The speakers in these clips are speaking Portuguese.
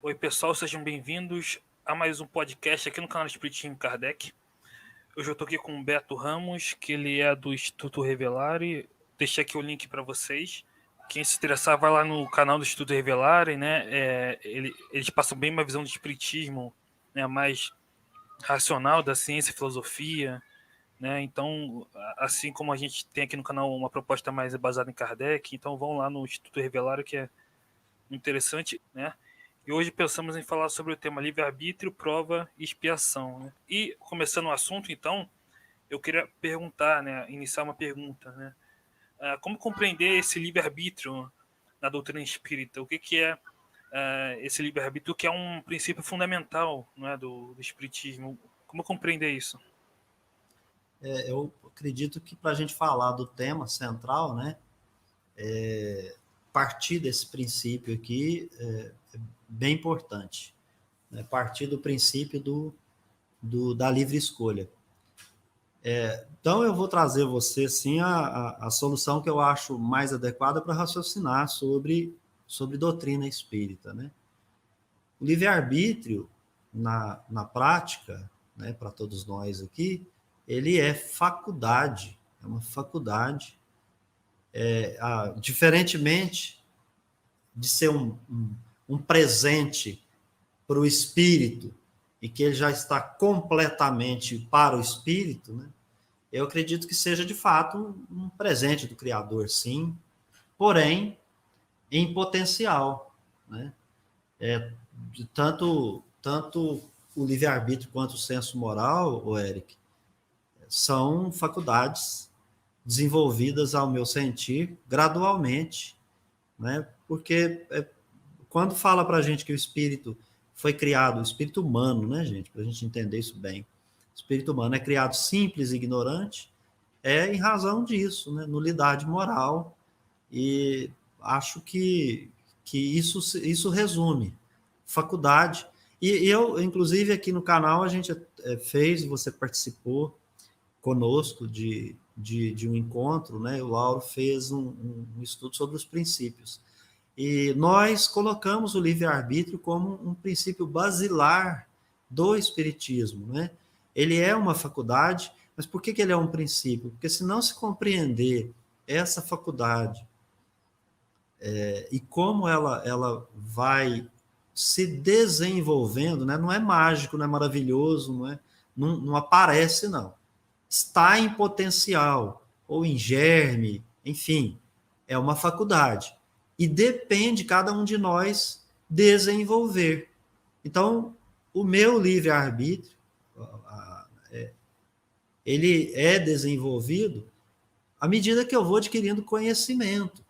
Oi, pessoal, sejam bem-vindos a mais um podcast aqui no canal Espiritismo Kardec. Hoje eu estou aqui com o Beto Ramos, que ele é do Instituto Revelare. Deixei aqui o link para vocês. Quem se interessar, vai lá no canal do Instituto Revelare, né? Eles passam bem uma visão do Espiritismo, né, mais racional da ciência e filosofia, né? Então, assim como a gente tem aqui no canal uma proposta mais baseada em Kardec, então vão lá no Instituto Revelare, que é interessante, né? E hoje pensamos em falar sobre o tema livre-arbítrio, prova e expiação, né? E começando o assunto, então, eu queria perguntar, né, iniciar uma pergunta, né? Como compreender esse livre-arbítrio na doutrina espírita? O que é esse livre-arbítrio, que é um princípio fundamental, não é, do espiritismo? Como compreender isso? Eu acredito que para a gente falar do tema central, né, partir desse princípio aqui é bem importante, né, partir do princípio da livre escolha. Então, eu vou trazer você, sim, a solução que eu acho mais adequada para raciocinar sobre doutrina espírita, né? O livre-arbítrio, na prática, né, para todos nós aqui, ele é faculdade, é uma faculdade. Diferentemente de ser um presente para o espírito e que ele já está completamente para o espírito, né? Eu acredito que seja de fato um presente do Criador, sim, porém em potencial, né? Tanto o livre-arbítrio quanto o senso moral, o Eric, são faculdades desenvolvidas, ao meu sentir, gradualmente, né? Porque quando fala para a gente que o espírito foi criado, o espírito humano, né, gente? Para a gente entender isso bem. O espírito humano é criado simples e ignorante, em razão disso, né? Nulidade moral. E acho que isso resume faculdade. E eu, inclusive, aqui no canal, a gente fez, você participou conosco de um encontro, né? O Lauro fez um estudo sobre os princípios. E nós colocamos o livre-arbítrio como um princípio basilar do Espiritismo, né? Ele é uma faculdade, mas por que ele é um princípio? Porque se não se compreender essa faculdade e como ela vai se desenvolvendo, né? Não é mágico, não é maravilhoso, não aparece, não. Está em potencial, ou em germe, enfim, é uma faculdade. E depende cada um de nós desenvolver. Então, o meu livre-arbítrio, ele é desenvolvido à medida que eu vou adquirindo conhecimento.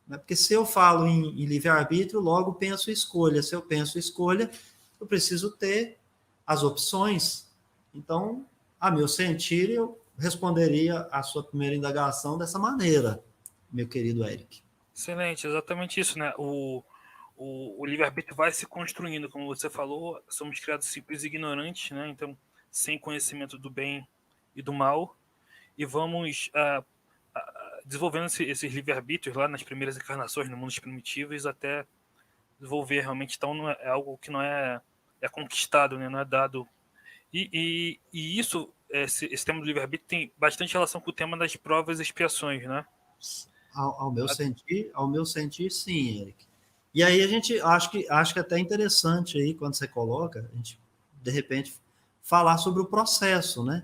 Né? Porque se eu falo em livre-arbítrio, logo penso escolha. Se eu penso escolha, eu preciso ter as opções. Então, a meu sentir, eu responderia a sua primeira indagação dessa maneira, meu querido Eric. Excelente, exatamente isso, né? O livre-arbítrio vai se construindo, como você falou, somos criados simples e ignorantes, né? Então, sem conhecimento do bem e do mal, e vamos desenvolvendo esses livre-arbítrios lá nas primeiras encarnações, no mundo dos primitivos, até desenvolver realmente. Então, não é algo que não é conquistado, né? Não é dado. E isso, esse tema do livre-arbítrio tem bastante relação com o tema das provas e expiações, né? Ao meu sentir, sim, Eric. E aí a gente acho que é até interessante aí quando você coloca, a gente de repente falar sobre o processo, né?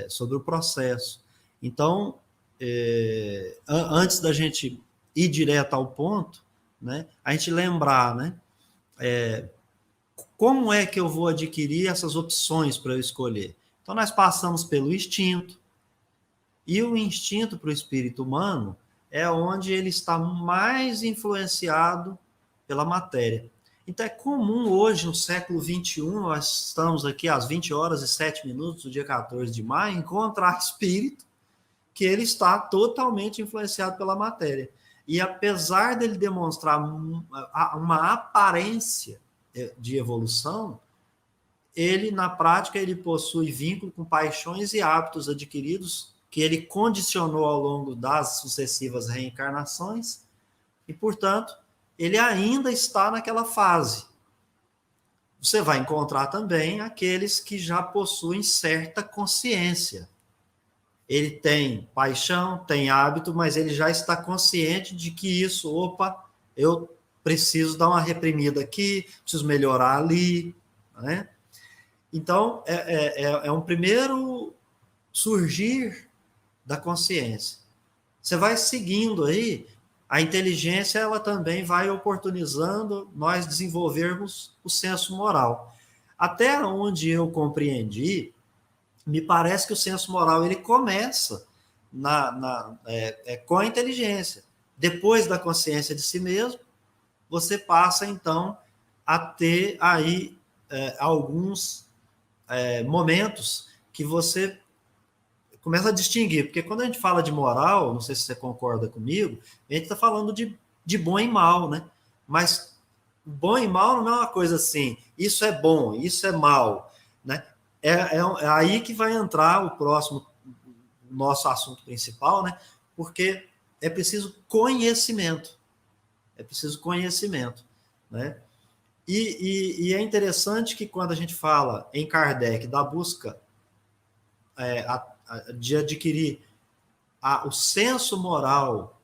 Sobre o processo. Então, antes da gente ir direto ao ponto, né? A gente lembrar, né? Como é que eu vou adquirir essas opções para eu escolher? Então, nós passamos pelo instinto, e o instinto para o espírito humano é onde ele está mais influenciado pela matéria. Então, é comum hoje, no século XXI, nós estamos aqui às 20 horas e 7 minutos do dia 14 de maio, encontrar espírito que ele está totalmente influenciado pela matéria. E apesar dele demonstrar uma aparência de evolução, ele, na prática, ele possui vínculo com paixões e hábitos adquiridos que ele condicionou ao longo das sucessivas reencarnações e, portanto, ele ainda está naquela fase. Você vai encontrar também aqueles que já possuem certa consciência. Ele tem paixão, tem hábito, mas ele já está consciente de que isso, opa, eu preciso dar uma reprimida aqui, preciso melhorar ali, né? Então, é um primeiro surgir da consciência. Você vai seguindo aí, a inteligência ela também vai oportunizando nós desenvolvermos o senso moral. Até onde eu compreendi, me parece que o senso moral ele começa com a inteligência. Depois da consciência de si mesmo, você passa, então, a ter aí alguns momentos que você começa a distinguir. Porque quando a gente fala de moral, não sei se você concorda comigo, a gente está falando de bom e mal, né? Mas bom e mal não é uma coisa assim, isso é bom, isso é mal, né? É aí que vai entrar o próximo, nosso assunto principal, né? Porque é preciso conhecimento. É preciso conhecimento, né? E é interessante que quando a gente fala em Kardec da busca de adquirir o senso moral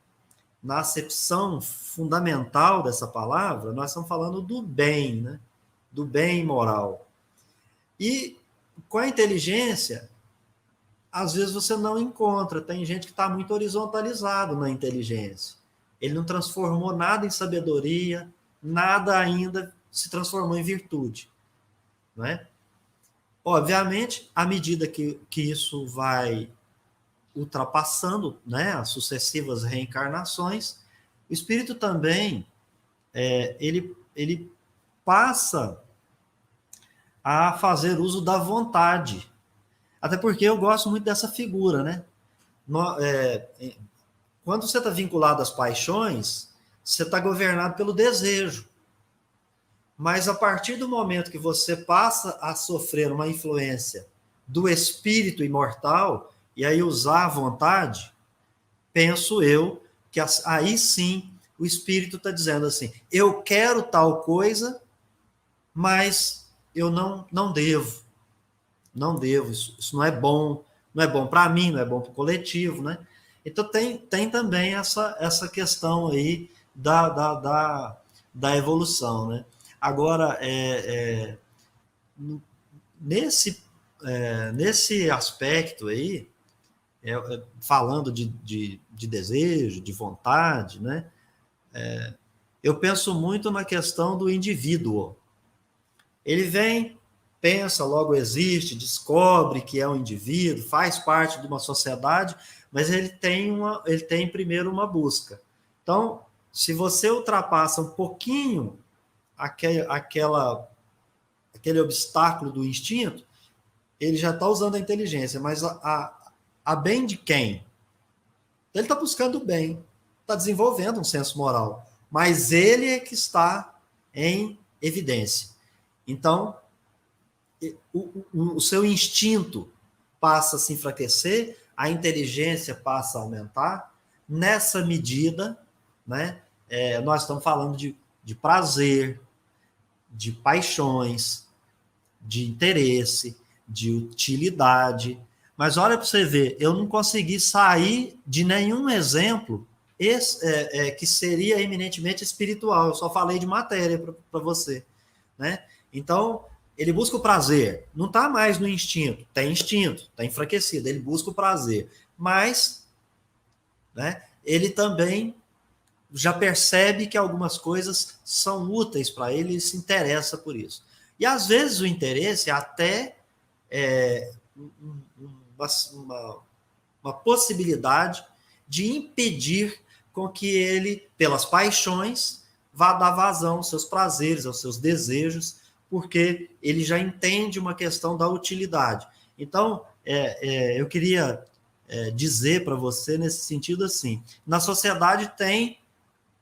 na acepção fundamental dessa palavra, nós estamos falando do bem, né? Do bem moral. E com a inteligência, às vezes você não encontra. Tem gente que está muito horizontalizado na inteligência. Ele não transformou nada em sabedoria, nada ainda se transformou em virtude. Não é? Obviamente, à medida que isso vai ultrapassando, né, as sucessivas reencarnações, o espírito também ele passa a fazer uso da vontade. Até porque eu gosto muito dessa figura, né? Quando você está vinculado às paixões, você está governado pelo desejo. Mas a partir do momento que você passa a sofrer uma influência do espírito imortal, e aí usar a vontade, penso eu que aí sim o espírito está dizendo assim, eu quero tal coisa, mas eu não devo. Não devo, isso não é bom para mim, não é bom para o coletivo, né? Então tem também essa questão aí da evolução, né? Agora, nesse aspecto aí, falando de desejo, de vontade, né? Eu penso muito na questão do indivíduo. Ele vem, pensa, logo existe, descobre que é um indivíduo, faz parte de uma sociedade, mas ele tem primeiro uma busca. Então, se você ultrapassa um pouquinho aquele obstáculo do instinto, ele já está usando a inteligência, mas a bem de quem? Ele está buscando o bem, está desenvolvendo um senso moral, mas ele é que está em evidência. Então, o seu instinto passa a se enfraquecer, a inteligência passa a aumentar. Nessa medida, né, nós estamos falando de prazer, de paixões, de interesse, de utilidade. Mas olha para você ver, eu não consegui sair de nenhum exemplo que seria eminentemente espiritual. Eu só falei de matéria para você, né? Então, ele busca o prazer. Não está mais no instinto. Tem instinto, está enfraquecido. Ele busca o prazer. Mas, né, ele também já percebe que algumas coisas são úteis para ele e se interessa por isso. E, às vezes, o interesse até uma possibilidade de impedir com que ele, pelas paixões, vá dar vazão aos seus prazeres, aos seus desejos, porque ele já entende uma questão da utilidade. Então, eu queria dizer para você nesse sentido assim, na sociedade tem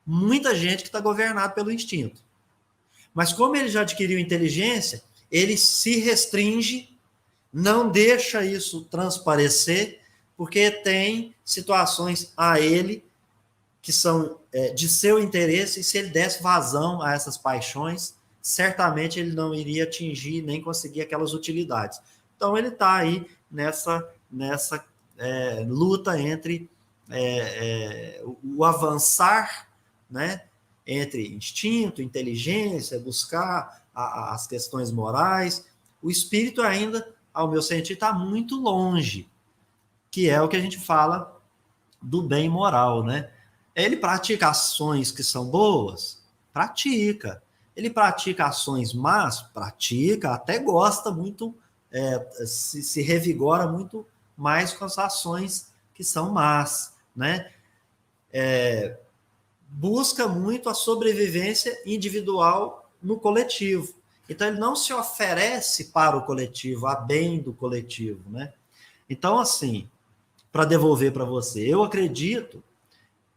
muita gente que está governada pelo instinto. Mas como ele já adquiriu inteligência, ele se restringe, não deixa isso transparecer, porque tem situações a ele que são de seu interesse, e se ele desse vazão a essas paixões, certamente ele não iria atingir nem conseguir aquelas utilidades. Então ele está aí nessa luta entre o avançar, né, entre instinto, inteligência, buscar as questões morais. O espírito ainda, ao meu sentir, está muito longe, que é o que a gente fala do bem moral, né? Ele pratica ações que são boas? Pratica. Ele pratica ações más? Pratica, até gosta muito, se revigora muito mais com as ações que são más, né? Busca muito a sobrevivência individual no coletivo. Então, ele não se oferece para o coletivo, a bem do coletivo, né? Então, assim, para devolver para você, eu acredito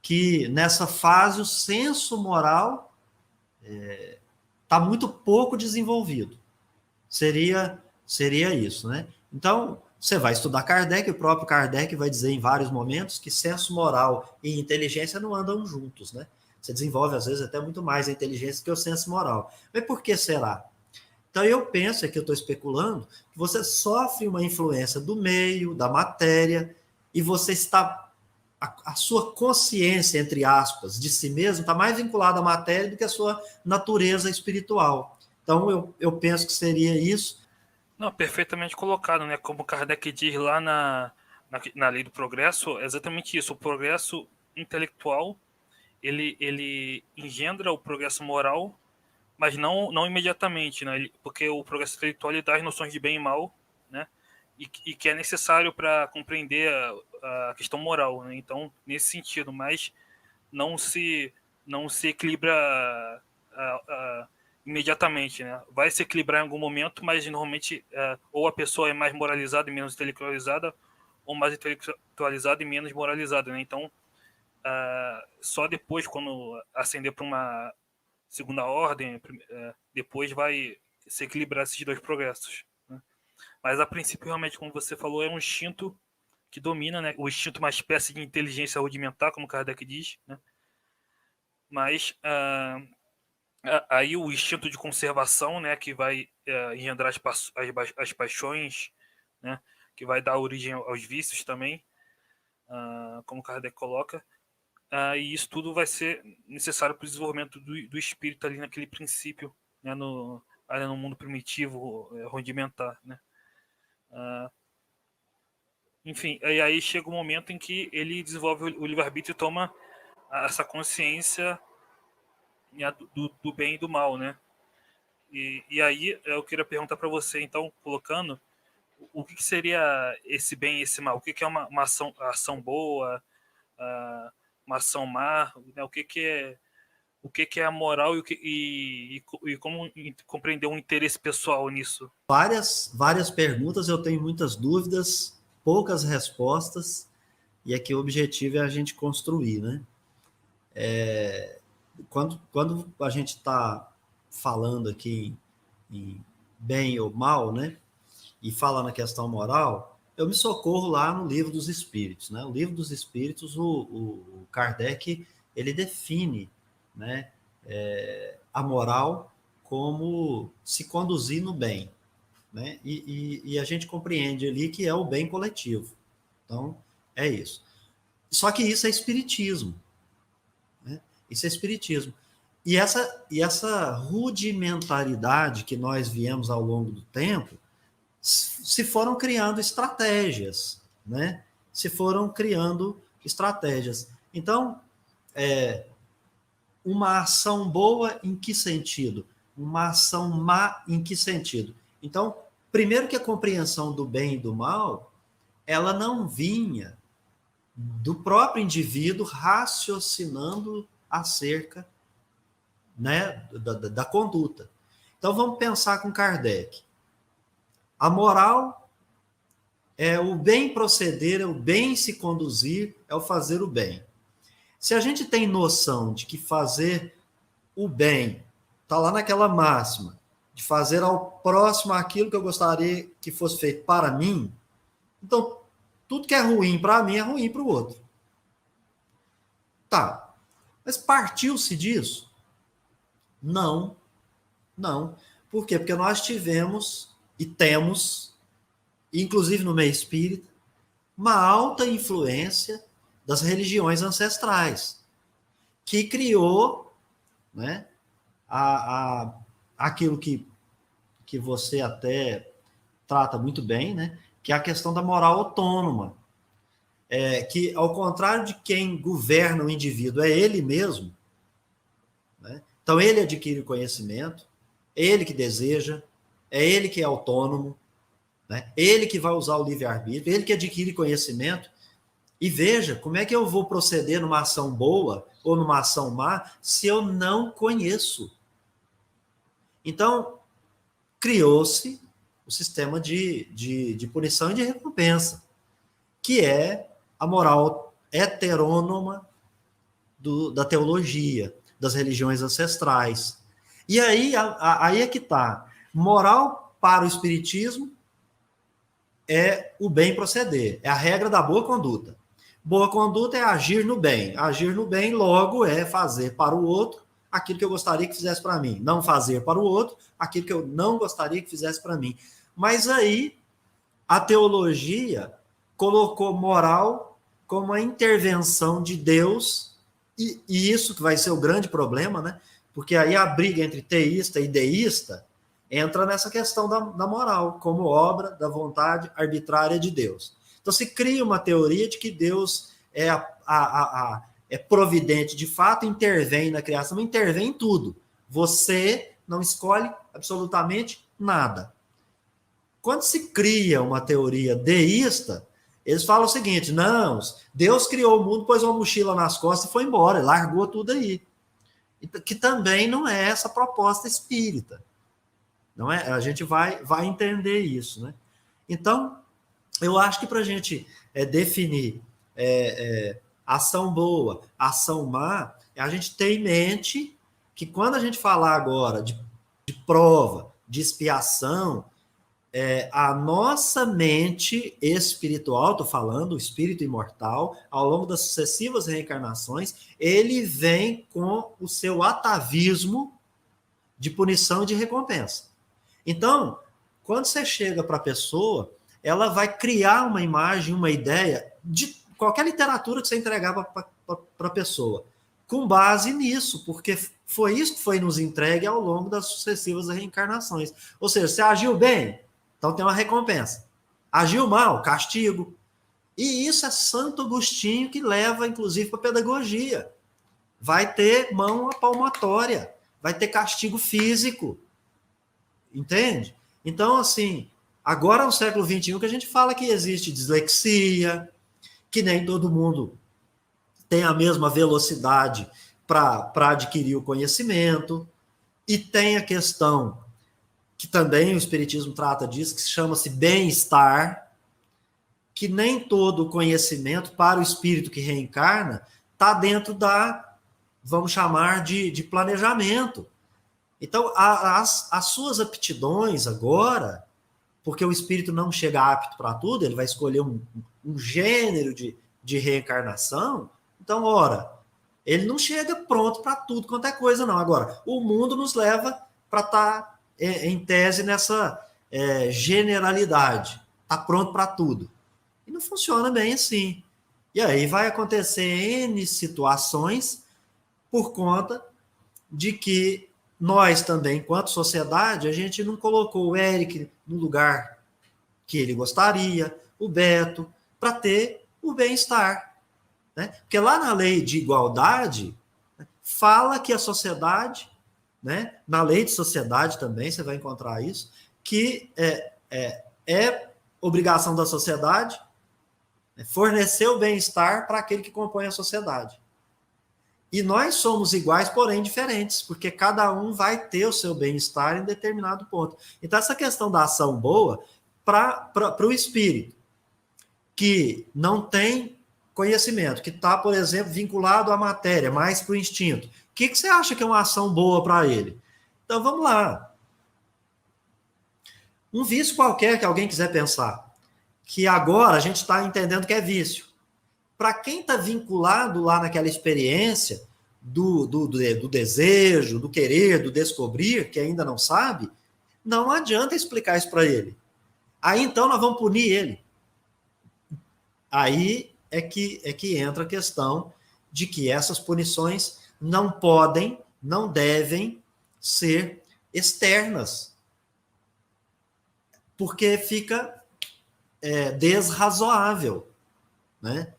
que nessa fase o senso moral está muito pouco desenvolvido. Seria isso, né? Então, você vai estudar Kardec, o próprio Kardec vai dizer em vários momentos que senso moral e inteligência não andam juntos, né? Você desenvolve, às vezes, até muito mais a inteligência que o senso moral. Mas por que será? Então, eu penso, aqui eu estou especulando, que você sofre uma influência do meio, da matéria, e você está... A sua consciência, entre aspas, de si mesmo, está mais vinculada à matéria do que a sua natureza espiritual. Então, eu penso que seria isso. Não, perfeitamente colocado, né? Como Kardec diz lá na lei do progresso, é exatamente isso. O progresso intelectual, ele engendra o progresso moral, mas não imediatamente, né? Porque o progresso intelectual ele dá as noções de bem e mal, né? E que é necessário para compreender a questão moral, né? Então, nesse sentido, mas não se equilibra imediatamente, né? Vai se equilibrar em algum momento, mas normalmente ou a pessoa é mais moralizada e menos intelectualizada, ou mais intelectualizada e menos moralizada, né? Então, só depois, quando ascender para uma segunda ordem, depois vai se equilibrar esses dois progressos, né? Mas a princípio, realmente, como você falou, é um instinto que domina, né? O instinto é uma espécie de inteligência rudimentar, como Kardec diz, né? Mas aí o instinto de conservação, né, que vai engendrar as paixões, né, que vai dar origem aos vícios também, como Kardec coloca, e isso tudo vai ser necessário para o desenvolvimento do espírito ali naquele princípio, né, ali no mundo primitivo, rudimentar, né. Enfim, e aí chega um momento em que ele desenvolve o livre-arbítrio e toma essa consciência, né, do bem e do mal, né. E aí eu queria perguntar para você, então, colocando, o que seria esse bem e esse mal? O que é uma ação boa, uma ação má? Né? O que é a moral e como compreender um interesse pessoal nisso? Várias perguntas, eu tenho muitas dúvidas, poucas respostas, e aqui o objetivo é a gente construir, né? Quando a gente está falando aqui em bem ou mal, né? E fala na questão moral, eu me socorro lá no Livro dos Espíritos, né? O Livro dos Espíritos, o Kardec, ele define, né, a moral como se conduzir no bem, né? E a gente compreende ali que é o bem coletivo. Então, é isso. Só que isso é espiritismo, né? Isso é espiritismo. E essa rudimentaridade que nós viemos ao longo do tempo, se foram criando estratégias, né? Se foram criando estratégias. Então, uma ação boa em que sentido? Uma ação má em que sentido? Então, primeiro que a compreensão do bem e do mal, ela não vinha do próprio indivíduo raciocinando acerca, né, da conduta. Então, vamos pensar com Kardec. A moral é o bem proceder, é o bem se conduzir, é o fazer o bem. Se a gente tem noção de que fazer o bem está lá naquela máxima, de fazer ao próximo aquilo que eu gostaria que fosse feito para mim, então tudo que é ruim para mim é ruim para o outro. Tá. Mas partiu-se disso? Não, não. Por quê? Porque nós tivemos e temos, inclusive no meio espírita, uma alta influência das religiões ancestrais, que criou, né, aquilo que você até trata muito bem, né, que é a questão da moral autônoma. Que, ao contrário de quem governa o indivíduo, é ele mesmo, né? Então, ele adquire conhecimento, ele que deseja, é ele que é autônomo, né? Ele que vai usar o livre-arbítrio, ele que adquire conhecimento. E veja, como é que eu vou proceder numa ação boa ou numa ação má se eu não conheço? Então, criou-se o sistema de punição e de recompensa, que é a moral heterônoma da teologia, das religiões ancestrais. E aí é que está. Moral para o espiritismo é o bem proceder, é a regra da boa conduta. Boa conduta é agir no bem. Agir no bem, logo, é fazer para o outro aquilo que eu gostaria que fizesse para mim. Não fazer para o outro aquilo que eu não gostaria que fizesse para mim. Mas aí, a teologia colocou moral como a intervenção de Deus, e isso que vai ser o grande problema, né? Porque aí a briga entre teísta e deísta entra nessa questão da moral, como obra da vontade arbitrária de Deus. Então se cria uma teoria de que Deus é providente de fato, intervém na criação, intervém em tudo. Você não escolhe absolutamente nada. Quando se cria uma teoria deísta, eles falam o seguinte: não, Deus criou o mundo, pôs uma mochila nas costas e foi embora, largou tudo aí. Que também não é essa proposta espírita. Não é? A gente vai entender isso, né? Então, eu acho que para a gente definir ação boa, ação má, a gente tem em mente que quando a gente falar agora de prova, de expiação, a nossa mente espiritual, estou falando, o espírito imortal, ao longo das sucessivas reencarnações, ele vem com o seu atavismo de punição e de recompensa. Então, quando você chega para a pessoa, ela vai criar uma imagem, uma ideia de qualquer literatura que você entregar para a pessoa, com base nisso, porque foi isso que foi nos entregue ao longo das sucessivas reencarnações. Ou seja, você agiu bem, então tem uma recompensa. Agiu mal, castigo. E isso é Santo Agostinho que leva, inclusive, para a pedagogia. Vai ter mão palmatória, vai ter castigo físico. Entende? Então, assim, agora no século XXI que a gente fala que existe dislexia, que nem todo mundo tem a mesma velocidade para adquirir o conhecimento, e tem a questão que também o Espiritismo trata disso, que chama-se bem-estar, que nem todo o conhecimento para o espírito que reencarna está dentro vamos chamar de planejamento. Então, as suas aptidões agora, porque o espírito não chega apto para tudo, ele vai escolher um gênero de reencarnação. Então, ora, ele não chega pronto para tudo quanto é coisa, não. Agora, o mundo nos leva para estar em tese nessa generalidade. Está pronto para tudo. E não funciona bem assim. E aí vai acontecer N situações por conta de que nós também, enquanto sociedade, a gente não colocou o Eric no lugar que ele gostaria, o Beto, para ter o bem-estar. Né? Porque lá na lei de igualdade, fala que a sociedade, né, na lei de sociedade também você vai encontrar isso, que é obrigação da sociedade fornecer o bem-estar para aquele que compõe a sociedade. E nós somos iguais, porém diferentes, porque cada um vai ter o seu bem-estar em determinado ponto. Então, essa questão da ação boa, para o espírito, que não tem conhecimento, que está, por exemplo, vinculado à matéria, mais para o instinto, o que você acha que é uma ação boa para ele? Então, vamos lá. Um vício qualquer que alguém quiser pensar, que agora a gente está entendendo que é vício. Para quem está vinculado lá naquela experiência, do desejo, do querer, do descobrir, que ainda não sabe, não adianta explicar isso para ele. Aí então nós vamos punir ele. Aí é que entra a questão de que essas punições não podem, não devem ser externas, porque fica desrazoável, né?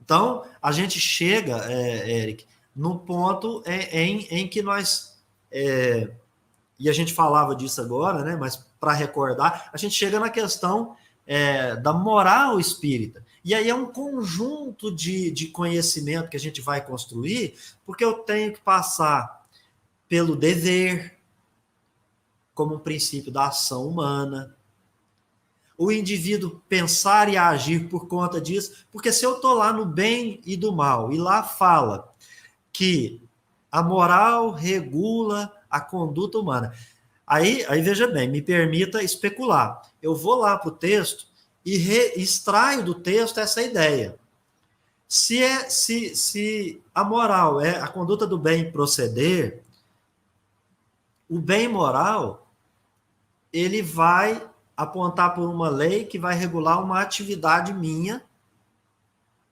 Então, a gente chega, Eric, no ponto em que nós, e a gente falava disso agora, né? Mas para recordar, a gente chega na questão da moral espírita. E aí é um conjunto de conhecimento que a gente vai construir, porque eu tenho que passar pelo dever, como um princípio da ação humana, o indivíduo pensar e agir por conta disso, porque se eu estou lá no bem e do mal, e lá fala que a moral regula a conduta humana, aí veja bem, me permita especular, eu vou lá para o texto e extraio do texto essa ideia. Se a moral é a conduta do bem proceder, o bem moral, ele vai apontar por uma lei que vai regular uma atividade minha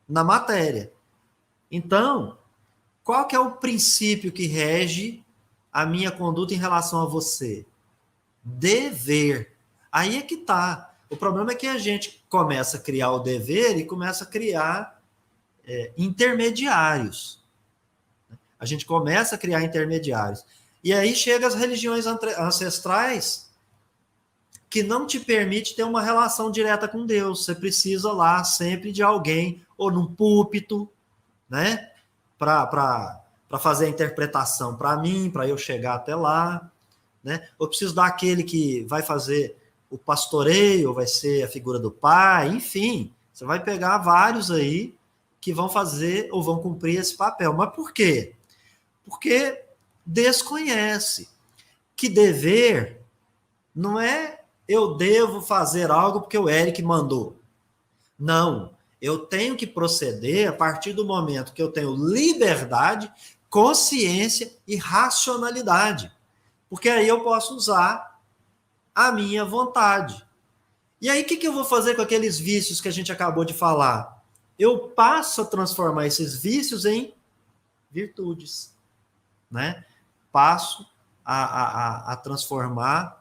na matéria. Então, qual que é o princípio que rege a minha conduta em relação a você? Dever. Aí é que tá. O problema é que a gente começa a criar o dever e começa a criar intermediários. A gente começa a criar intermediários. E aí chega as religiões ancestrais que não te permite ter uma relação direta com Deus. Você precisa lá sempre de alguém, ou num púlpito, né? Para fazer a interpretação para mim, para eu chegar até lá, né? Ou preciso daquele que vai fazer o pastoreio, ou vai ser a figura do pai, enfim. Você vai pegar vários aí que vão fazer ou vão cumprir esse papel. Mas por quê? Porque desconhece que dever não é eu devo fazer algo porque o Eric mandou. Não, eu tenho que proceder a partir do momento que eu tenho liberdade, consciência e racionalidade. Porque aí eu posso usar a minha vontade. E aí o que eu vou fazer com aqueles vícios que a gente acabou de falar? Eu passo a transformar esses vícios em virtudes, né? Passo a transformar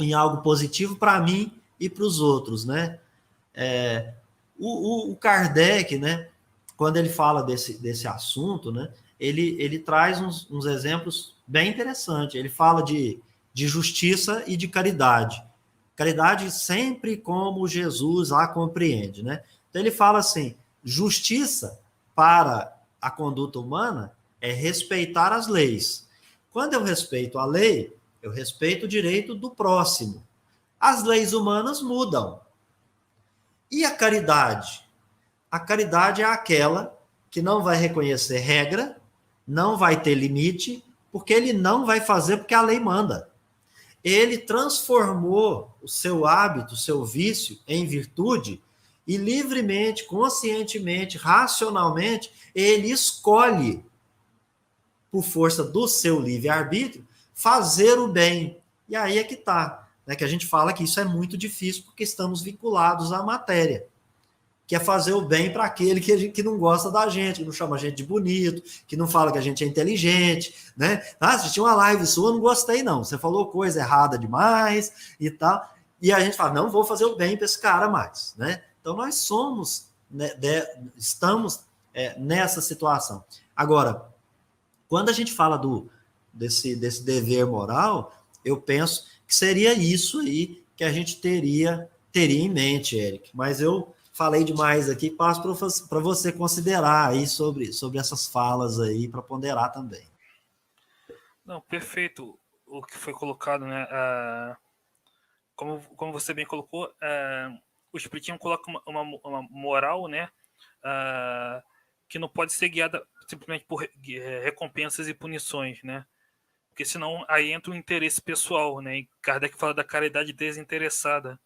em algo positivo para mim e para os outros, né? O Kardec, né, quando ele fala desse assunto, né, ele traz uns exemplos bem interessantes. Ele fala de justiça e de caridade. Caridade sempre como Jesus a compreende, né? Então ele fala assim, justiça para a conduta humana é respeitar as leis. Quando eu respeito a lei, eu respeito o direito do próximo. As leis humanas mudam. E a caridade? A caridade é aquela que não vai reconhecer regra, não vai ter limite, porque ele não vai fazer porque a lei manda. Ele transformou o seu hábito, o seu vício em virtude e livremente, conscientemente, racionalmente, ele escolhe, por força do seu livre-arbítrio, fazer o bem. E aí é que está, né, que a gente fala que isso é muito difícil porque estamos vinculados à matéria, que é fazer o bem para aquele que não gosta da gente, que não chama a gente de bonito, que não fala que a gente é inteligente, né? Ah, assisti uma live sua, não gostei não, você falou coisa errada demais e tal, e a gente fala, não vou fazer o bem para esse cara mais, né? Então nós somos, né, estamos nessa situação. Agora, quando a gente fala desse dever moral, eu penso que seria isso aí que a gente teria em mente, Eric. Mas eu falei demais aqui, passo para você considerar aí sobre essas falas aí, para ponderar também. Não, perfeito o que foi colocado, né? Como você bem colocou, o Espiritismo coloca uma moral, né? Que não pode ser guiada simplesmente por recompensas e punições, né? Porque senão aí entra o interesse pessoal, né? E Kardec fala da caridade desinteressada, ou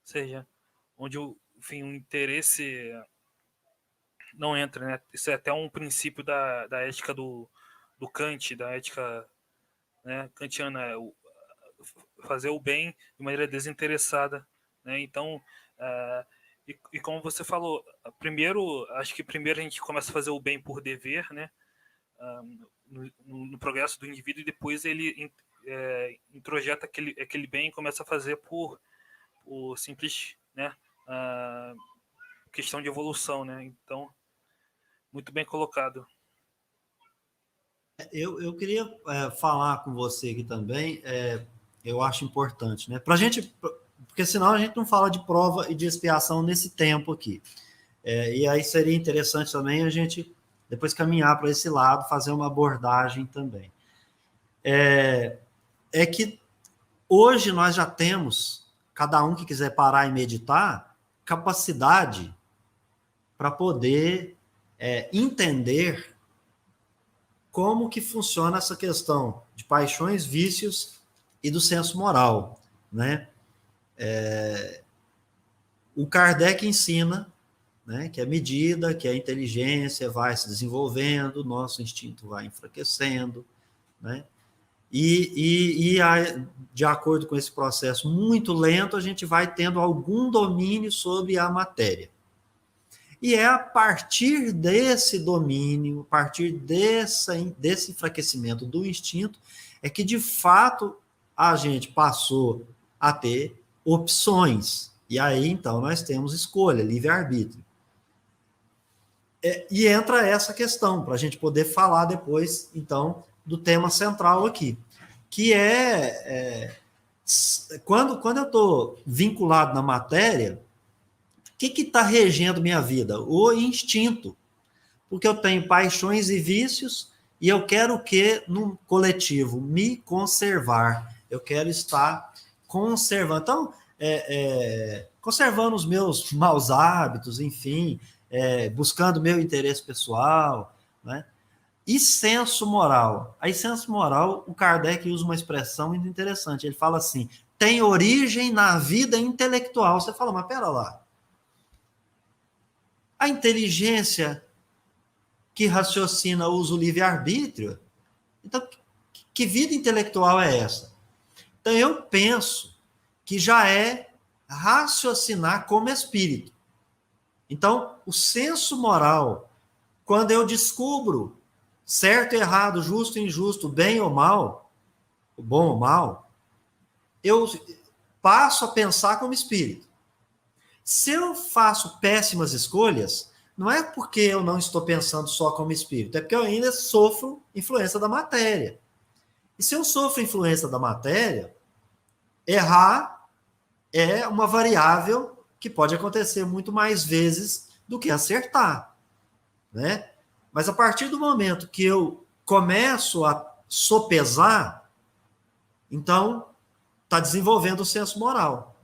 seja, onde o interesse não entra, né? Isso é até um princípio da ética do Kant, da ética, né, kantiana, fazer o bem de maneira desinteressada, né? Então, e como você falou, acho que primeiro a gente começa a fazer o bem por dever, né? No progresso do indivíduo, e depois ele introjeta aquele bem e começa a fazer por simples, né, questão de evolução, né? Então, muito bem colocado. Eu queria falar com você aqui também, eu acho importante, né? Para a gente, porque senão a gente não fala de prova e de expiação nesse tempo aqui. E aí seria interessante também a gente depois caminhar para esse lado, fazer uma abordagem também. É que hoje nós já temos, cada um que quiser parar e meditar, capacidade para poder entender como que funciona essa questão de paixões, vícios e do senso moral, né? O Kardec ensina, né, que à medida que a inteligência vai se desenvolvendo, o nosso instinto vai enfraquecendo, né? De acordo com esse processo muito lento, a gente vai tendo algum domínio sobre a matéria. E é a partir desse domínio, a partir desse enfraquecimento do instinto, é que de fato a gente passou a ter opções. E aí, então, nós temos escolha, livre-arbítrio. E entra essa questão, para a gente poder falar depois, então, do tema central aqui, que quando eu estou vinculado na matéria, o que está regendo minha vida? O instinto. Porque eu tenho paixões e vícios e eu quero o quê no coletivo? Me conservar. Eu quero estar conservando. Então, conservando os meus maus hábitos, enfim, buscando meu interesse pessoal, né? E senso moral. Aí, senso moral, o Kardec usa uma expressão muito interessante. Ele fala assim, tem origem na vida intelectual. Você fala, mas pera lá. A inteligência que raciocina usa o livre-arbítrio. Então, que vida intelectual é essa? Então, eu penso que já é raciocinar como espírito. Então, o senso moral, quando eu descubro certo e errado, justo e injusto, bem ou mal, o bom ou mal, eu passo a pensar como espírito. Se eu faço péssimas escolhas, não é porque eu não estou pensando só como espírito, é porque eu ainda sofro influência da matéria. E se eu sofro influência da matéria, errar é uma variável que pode acontecer muito mais vezes do que acertar, né? Mas a partir do momento que eu começo a sopesar, então está desenvolvendo o senso moral.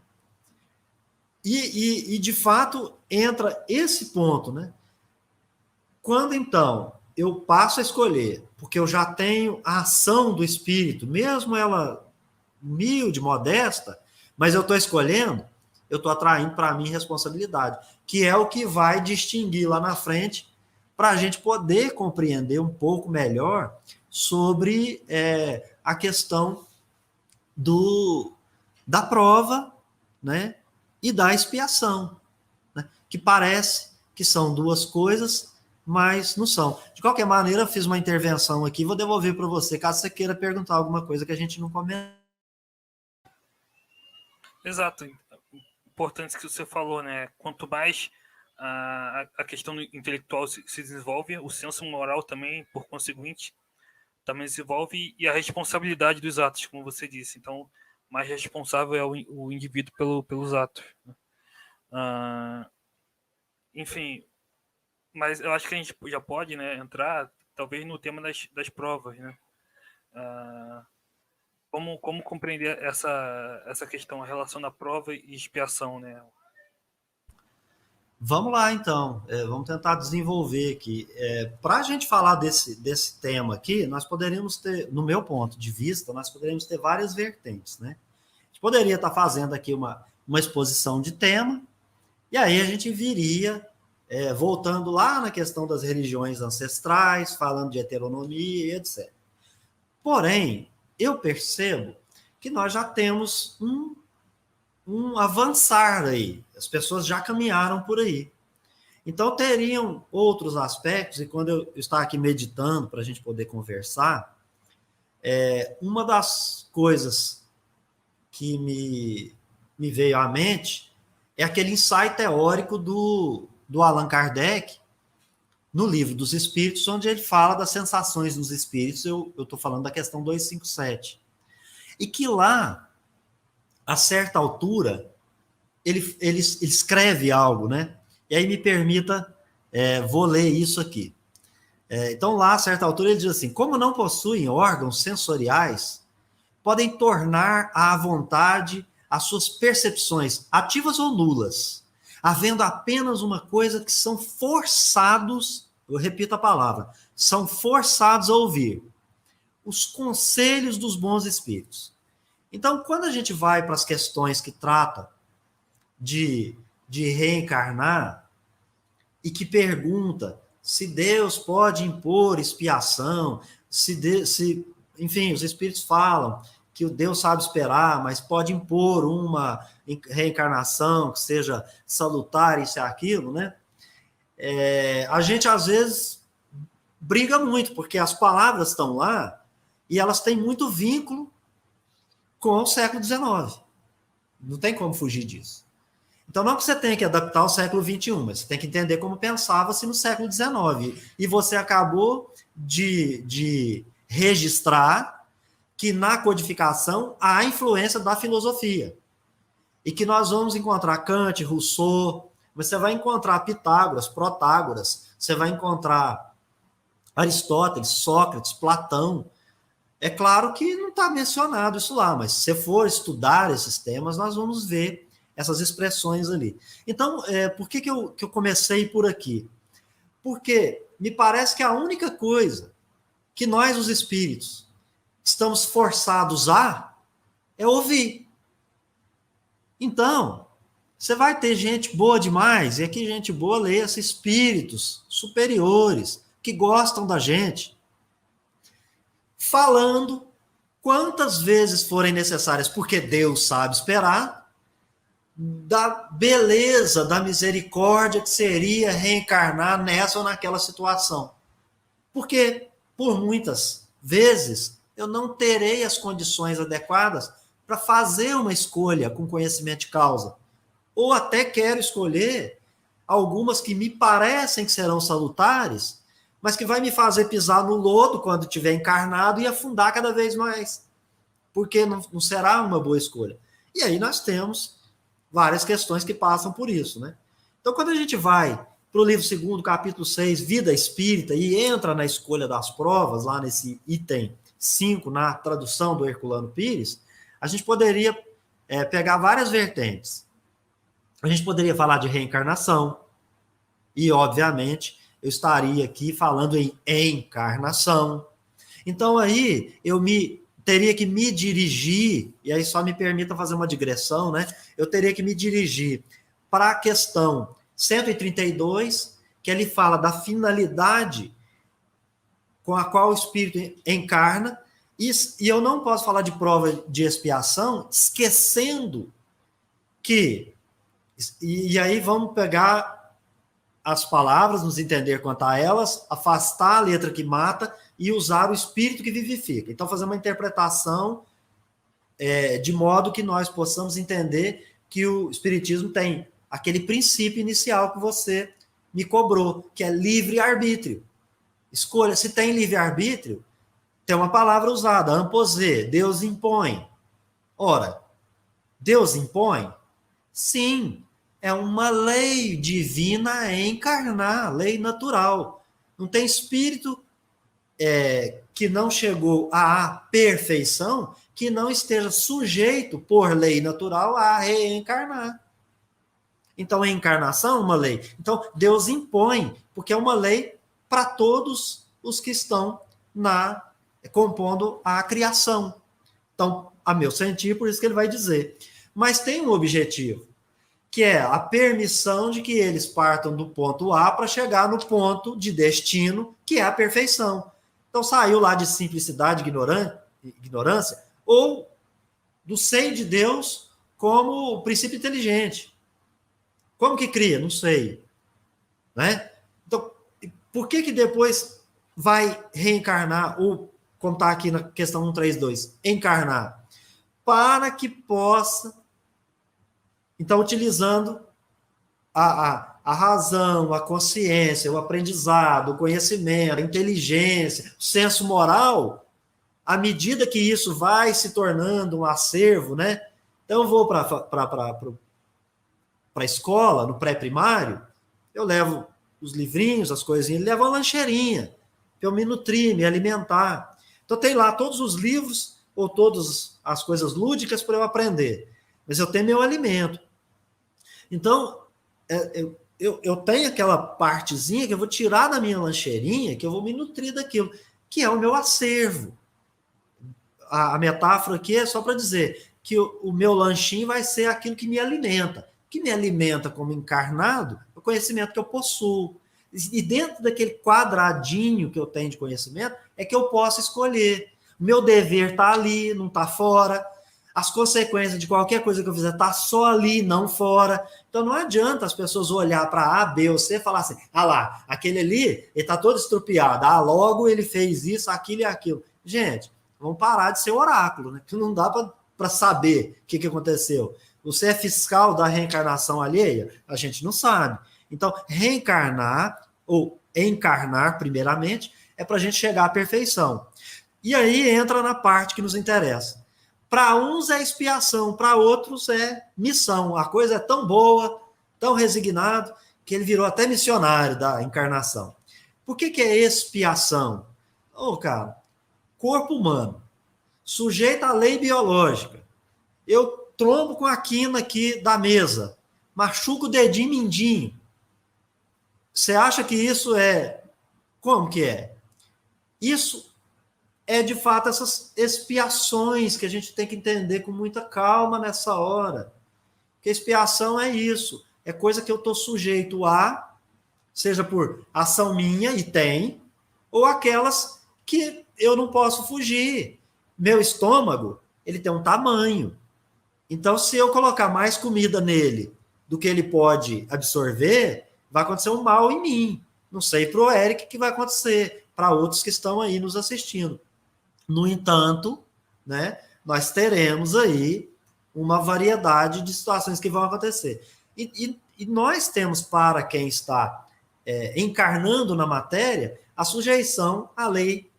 E, de fato, entra esse ponto, né? Quando, então, eu passo a escolher, porque eu já tenho a ação do espírito, mesmo ela humilde, modesta, mas eu estou escolhendo, eu estou atraindo para mim responsabilidade, que é o que vai distinguir lá na frente para a gente poder compreender um pouco melhor sobre a questão da prova, né, e da expiação, né, que parece que são duas coisas, mas não são. De qualquer maneira, eu fiz uma intervenção aqui, vou devolver para você, caso você queira perguntar alguma coisa que a gente não comentou. Exato. Importante que você falou, né? Quanto mais a questão intelectual se desenvolve, o senso moral também, por conseguinte, também se desenvolve, e a responsabilidade dos atos, como você disse. Então, mais responsável é o indivíduo pelos atos. Enfim, mas eu acho que a gente já pode, né, entrar, talvez, no tema das provas, né? Como compreender essa questão, a relação da prova e expiação, né? Vamos lá, então. Vamos tentar desenvolver aqui. Para a gente falar desse tema aqui, nós poderíamos ter, no meu ponto de vista, nós poderíamos ter várias vertentes, né? A gente poderia estar fazendo aqui uma exposição de tema, e aí a gente viria voltando lá na questão das religiões ancestrais, falando de heteronomia e etc. Porém, eu percebo que nós já temos um avançar aí. As pessoas já caminharam por aí. Então, teriam outros aspectos, e quando eu estava aqui meditando para a gente poder conversar, uma das coisas que me veio à mente é aquele ensaio teórico do Allan Kardec, no Livro dos Espíritos, onde ele fala das sensações dos espíritos. Eu estou falando da questão 257. E que lá, a certa altura, ele escreve algo, né? E aí me permita, vou ler isso aqui. Então, lá, a certa altura, ele diz assim: como não possuem órgãos sensoriais, podem tornar à vontade as suas percepções, ativas ou nulas, havendo apenas uma coisa que são forçados, eu repito a palavra, são forçados a ouvir: os conselhos dos bons espíritos. Então, quando a gente vai para as questões que tratam de reencarnar e que pergunta se Deus pode impor expiação, enfim, os espíritos falam que o Deus sabe esperar, mas pode impor uma reencarnação que seja salutar, isso e aquilo, né? A gente, às vezes, briga muito, porque as palavras estão lá e elas têm muito vínculo com o século XIX. Não tem como fugir disso. Então, não que você tenha que adaptar ao século XXI, mas você tem que entender como pensava-se no século XIX. E você acabou de registrar que na codificação há a influência da filosofia. E que nós vamos encontrar Kant, Rousseau, mas você vai encontrar Pitágoras, Protágoras, você vai encontrar Aristóteles, Sócrates, Platão. É claro que não está mencionado isso lá, mas se você for estudar esses temas, nós vamos ver essas expressões ali. Então, por que eu comecei por aqui? Porque me parece que a única coisa que nós, os espíritos, estamos forçados a é ouvir. Então, você vai ter gente boa demais, e aqui gente boa lê-se espíritos superiores, que gostam da gente, falando quantas vezes forem necessárias, porque Deus sabe esperar, da beleza, da misericórdia que seria reencarnar nessa ou naquela situação. Porque, por muitas vezes, eu não terei as condições adequadas para fazer uma escolha com conhecimento de causa. Ou até quero escolher algumas que me parecem que serão salutares, mas que vai me fazer pisar no lodo quando estiver encarnado e afundar cada vez mais. Porque não será uma boa escolha. E aí nós temos várias questões que passam por isso, né? Então, quando a gente vai para o livro 2º, capítulo 6, Vida Espírita, e entra na escolha das provas, lá nesse item 5, na tradução do Herculano Pires, a gente poderia pegar várias vertentes. A gente poderia falar de reencarnação, e, obviamente, eu estaria aqui falando em encarnação. Então, aí, teria que me dirigir, e aí só me permita fazer uma digressão, né? Eu teria que me dirigir para a questão 132, que ele fala da finalidade com a qual o espírito encarna, e eu não posso falar de prova de expiação, esquecendo que, e aí vamos pegar as palavras, nos entender quanto a elas, afastar a letra que mata e usar o espírito que vivifica. Então, fazer uma interpretação de modo que nós possamos entender que o espiritismo tem aquele princípio inicial que você me cobrou, que é livre-arbítrio. Escolha, se tem livre-arbítrio, tem uma palavra usada, amposé, Deus impõe. Ora, Deus impõe? Sim, é uma lei divina a encarnar, lei natural. Não tem espírito que não chegou à perfeição que não esteja sujeito, por lei natural, a reencarnar. Então, a encarnação é uma lei. Então, Deus impõe, porque é uma lei para todos os que estão compondo a criação. Então, a meu sentir, por isso que ele vai dizer. Mas tem um objetivo, que é a permissão de que eles partam do ponto A para chegar no ponto de destino, que é a perfeição. Então saiu lá de simplicidade, ignorância, ou do sei de Deus como o princípio inteligente. Como que cria? Não sei. Né? Então, por que depois vai reencarnar, ou como está aqui na questão 132, encarnar? Para que possa, então, utilizando a razão, a consciência, o aprendizado, o conhecimento, a inteligência, o senso moral, à medida que isso vai se tornando um acervo, né? Então, eu vou para a escola, no pré-primário, eu levo os livrinhos, as coisinhas, levo a lancheirinha, para eu me nutrir, me alimentar. Então, tem lá todos os livros ou todas as coisas lúdicas para eu aprender. Mas eu tenho meu alimento. Então, eu tenho aquela partezinha que eu vou tirar da minha lancheirinha, que eu vou me nutrir daquilo, que é o meu acervo. A metáfora aqui é só para dizer que o meu lanchinho vai ser aquilo que me alimenta. O que me alimenta como encarnado é o conhecimento que eu possuo. E dentro daquele quadradinho que eu tenho de conhecimento, é que eu posso escolher. O meu dever está ali, não está fora. As consequências de qualquer coisa que eu fizer tá só ali, não fora. Então não adianta as pessoas olhar para A, B ou C e falar assim, ah lá, aquele ali, ele tá todo estrupiado, logo ele fez isso, aquilo e aquilo. Gente, vamos parar de ser oráculo, né? Que não dá para saber o que aconteceu. Você é fiscal da reencarnação alheia? A gente não sabe. Então, reencarnar, ou encarnar, primeiramente, é para a gente chegar à perfeição. E aí entra na parte que nos interessa. Para uns é expiação, para outros é missão. A coisa é tão boa, tão resignado, que ele virou até missionário da encarnação. Por que é expiação? Cara, corpo humano, sujeito à lei biológica. Eu trombo com a quina aqui da mesa, machuco o dedinho mindinho. Você acha que isso é... Como que é? Isso é, de fato, essas expiações que a gente tem que entender com muita calma nessa hora. Porque expiação é isso. É coisa que eu estou sujeito a, seja por ação minha, e tem, ou aquelas que eu não posso fugir. Meu estômago, ele tem um tamanho. Então, se eu colocar mais comida nele do que ele pode absorver, vai acontecer um mal em mim. Não sei para o Eric o que vai acontecer, para outros que estão aí nos assistindo. No entanto, né, nós teremos aí uma variedade de situações que vão acontecer. E nós temos, para quem está encarnando na matéria, a sujeição à lei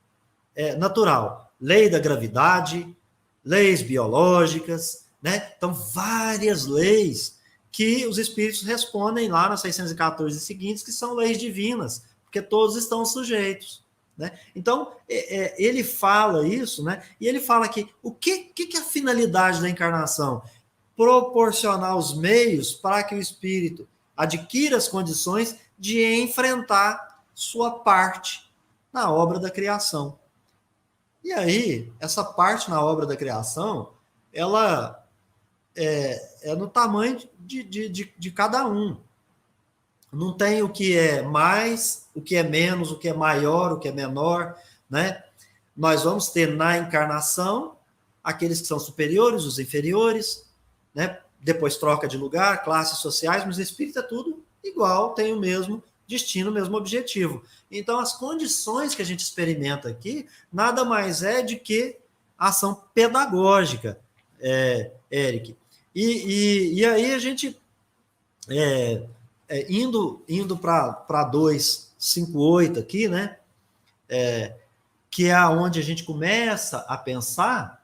natural. Lei da gravidade, leis biológicas, né? Então, várias leis que os espíritos respondem lá nas 614 seguintes, que são leis divinas, porque todos estão sujeitos. Né? Então, ele fala isso, né? E ele fala que o que é a finalidade da encarnação? Proporcionar os meios para que o espírito adquira as condições de enfrentar sua parte na obra da criação. E aí, essa parte na obra da criação, ela é no tamanho de cada um. Não tem o que é mais, o que é menos, o que é maior, o que é menor, né? Nós vamos ter na encarnação aqueles que são superiores, os inferiores, né? Depois troca de lugar, classes sociais, mas o espírito é tudo igual, tem o mesmo destino, o mesmo objetivo. Então, as condições que a gente experimenta aqui, nada mais é de que ação pedagógica, Eric. E aí a gente... indo para 258 aqui, né? Que é onde a gente começa a pensar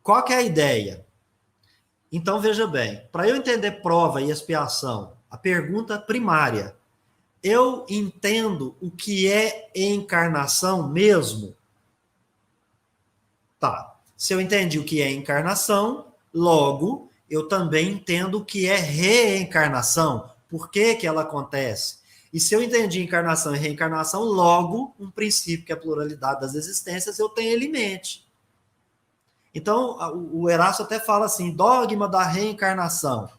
qual que é a ideia. Então, veja bem, para eu entender prova e expiação, a pergunta primária, eu entendo o que é encarnação mesmo? Tá. Se eu entendi o que é encarnação, logo, eu também entendo o que é reencarnação. Por que ela acontece? E se eu entendi encarnação e reencarnação, logo, um princípio que é a pluralidade das existências, eu tenho ele em mente. Então, o Erasto até fala assim, dogma da reencarnação.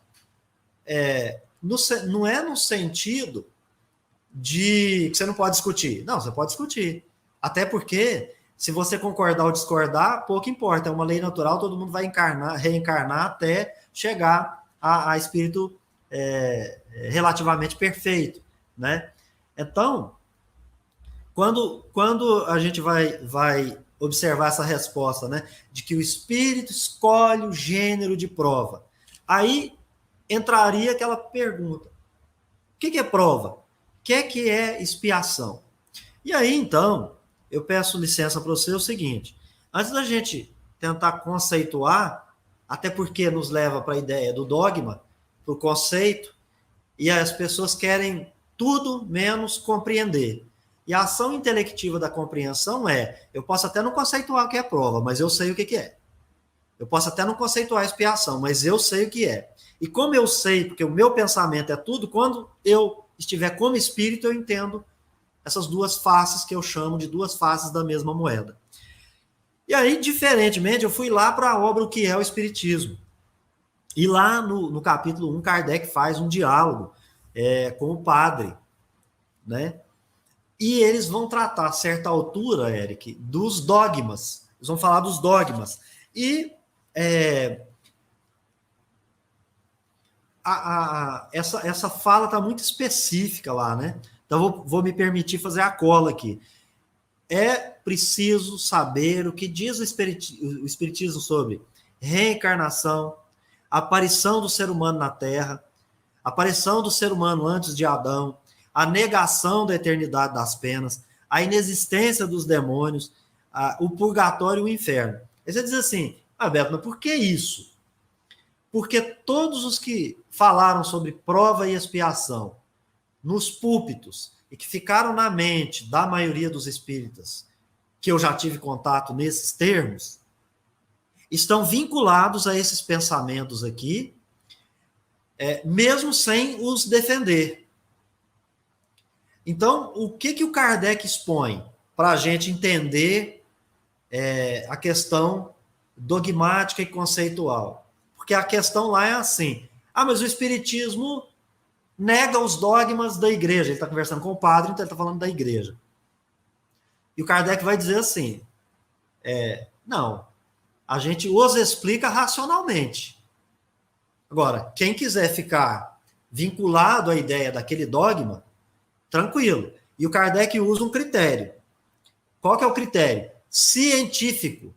não é no sentido de que você não pode discutir. Não, você pode discutir. Até porque, se você concordar ou discordar, pouco importa. É uma lei natural, todo mundo vai reencarnar até chegar a espírito relativamente perfeito, né? Então, quando a gente vai observar essa resposta, né, de que o espírito escolhe o gênero de prova, aí entraria aquela pergunta: o que é prova? O que é expiação? E aí, então, eu peço licença para você o seguinte: antes da gente tentar conceituar, até porque nos leva para a ideia do dogma, para o conceito, e as pessoas querem tudo menos compreender. E a ação intelectiva da compreensão eu posso até não conceituar o que é prova, mas eu sei o que é. Eu posso até não conceituar a expiação, mas eu sei o que é. E como eu sei, porque o meu pensamento é tudo, quando eu estiver como espírito, eu entendo essas duas faces que eu chamo de duas faces da mesma moeda. E aí, diferentemente, eu fui lá para a obra O que é o Espiritismo. E lá no capítulo 1, Kardec faz um diálogo com o padre, né? E eles vão tratar, a certa altura, Eric, dos dogmas. Eles vão falar dos dogmas. E essa fala está muito específica lá, né? Então, vou me permitir fazer a cola aqui. É preciso saber o que diz o Espiritismo sobre reencarnação, aparição do ser humano na Terra, aparição do ser humano antes de Adão, a negação da eternidade das penas, a inexistência dos demônios, o purgatório e o inferno. Aí você diz assim: Beto, mas por que isso? Porque todos os que falaram sobre prova e expiação nos púlpitos e que ficaram na mente da maioria dos espíritas, que eu já tive contato nesses termos, estão vinculados a esses pensamentos aqui, mesmo sem os defender. Então, o que o Kardec expõe para a gente entender a questão dogmática e conceitual? Porque a questão lá é assim: mas o Espiritismo nega os dogmas da igreja. Ele está conversando com o padre, então ele está falando da igreja. E o Kardec vai dizer assim: não, a gente os explica racionalmente. Agora, quem quiser ficar vinculado à ideia daquele dogma, tranquilo. E o Kardec usa um critério. Qual que é o critério? Científico.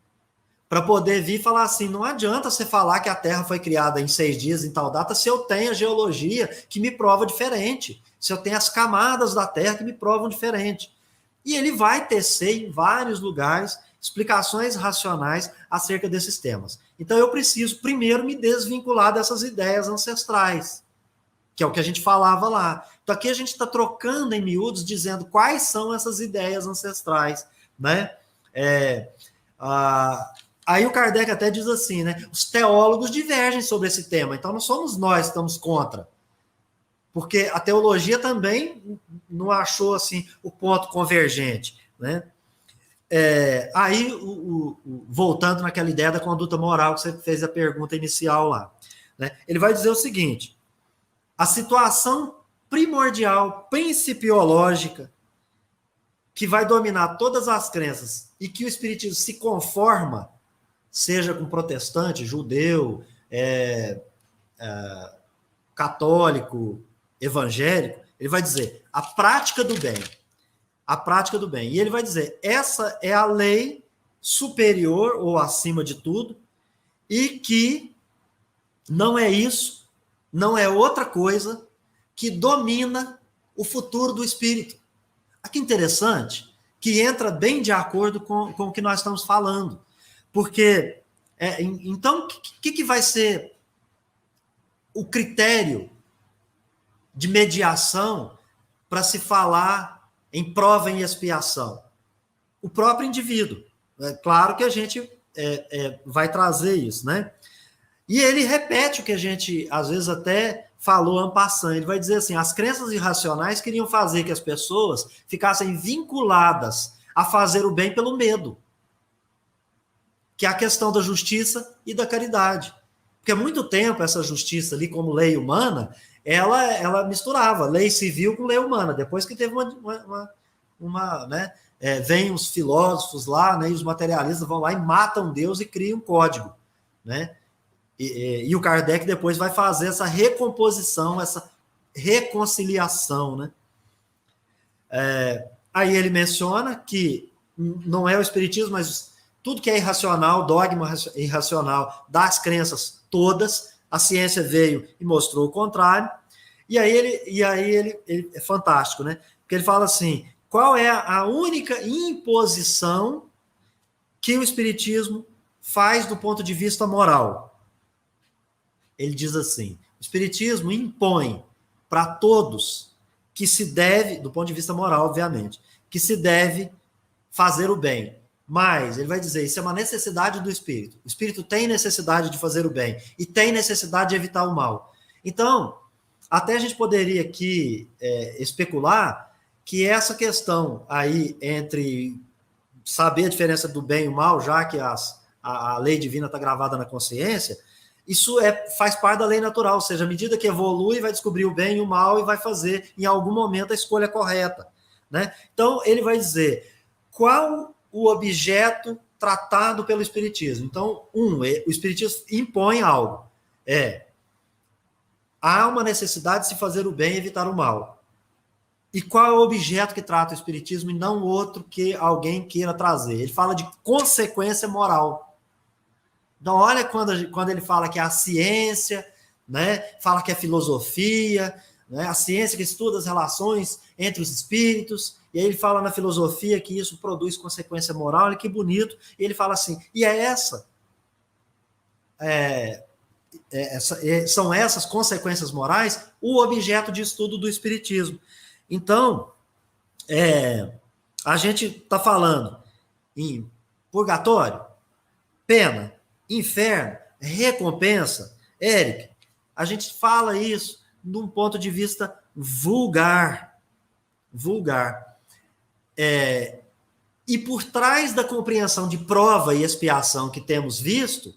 Para poder vir falar assim: não adianta você falar que a Terra foi criada em 6 dias, em tal data, se eu tenho a geologia que me prova diferente, se eu tenho as camadas da Terra que me provam diferente. E ele vai tecer em vários lugares explicações racionais acerca desses temas. Então eu preciso primeiro me desvincular dessas ideias ancestrais, que é o que a gente falava lá. Então aqui a gente está trocando em miúdos, dizendo quais são essas ideias ancestrais, né? Aí o Kardec até diz assim, né? Os teólogos divergem sobre esse tema, então não somos nós que estamos contra. Porque a teologia também não achou assim o ponto convergente, né? Aí, voltando naquela ideia da conduta moral que você fez a pergunta inicial lá, né? Ele vai dizer o seguinte: a situação primordial, principiológica, que vai dominar todas as crenças e que o Espiritismo se conforma, seja com protestante, judeu, católico, evangélico, ele vai dizer a prática do bem. A prática do bem. E ele vai dizer: essa é a lei superior ou acima de tudo, e que não é isso, não é outra coisa que domina o futuro do espírito. Que interessante, que entra bem de acordo com o que nós estamos falando. Porque, então, o que vai ser o critério de mediação para se falar em prova e expiação? O próprio indivíduo. É claro que a gente vai trazer isso, né? E ele repete o que a gente, às vezes, até falou en passant. Ele vai dizer assim: as crenças irracionais queriam fazer que as pessoas ficassem vinculadas a fazer o bem pelo medo, que é a questão da justiça e da caridade. Porque há muito tempo essa justiça ali, como lei humana, ela misturava lei civil com lei humana. Depois que teve né, vem os filósofos lá, né, e os materialistas vão lá e matam Deus e criam um código, né? E o Kardec depois vai fazer essa recomposição, essa reconciliação, né? Aí ele menciona que não é o espiritismo, mas tudo que é irracional, dogma irracional das crenças todas, a ciência veio e mostrou o contrário. E aí ele é fantástico, né? Porque ele fala assim: qual é a única imposição que o espiritismo faz do ponto de vista moral? Ele diz assim: o espiritismo impõe para todos que se deve, do ponto de vista moral, obviamente, que se deve fazer o bem. Mas ele vai dizer, isso é uma necessidade do espírito. O espírito tem necessidade de fazer o bem e tem necessidade de evitar o mal. Então, até a gente poderia aqui especular que essa questão aí entre saber a diferença do bem e o mal, já que a lei divina está gravada na consciência, isso faz parte da lei natural, ou seja, à medida que evolui, vai descobrir o bem e o mal e vai fazer, em algum momento, a escolha correta, né? Então, ele vai dizer qual o objeto tratado pelo Espiritismo. Então, o Espiritismo impõe algo. Há uma necessidade de se fazer o bem e evitar o mal. E qual é o objeto que trata o Espiritismo e não outro que alguém queira trazer? Ele fala de consequência moral. Então, olha quando ele fala que é a ciência, né? Fala que é filosofia, né? A ciência que estuda as relações entre os espíritos, e aí ele fala na filosofia que isso produz consequência moral, olha que bonito, e ele fala assim, e são essas consequências morais o objeto de estudo do Espiritismo. Então, a gente está falando em purgatório, pena, inferno, recompensa. Éric, a gente fala isso de um ponto de vista vulgar. E por trás da compreensão de prova e expiação que temos visto,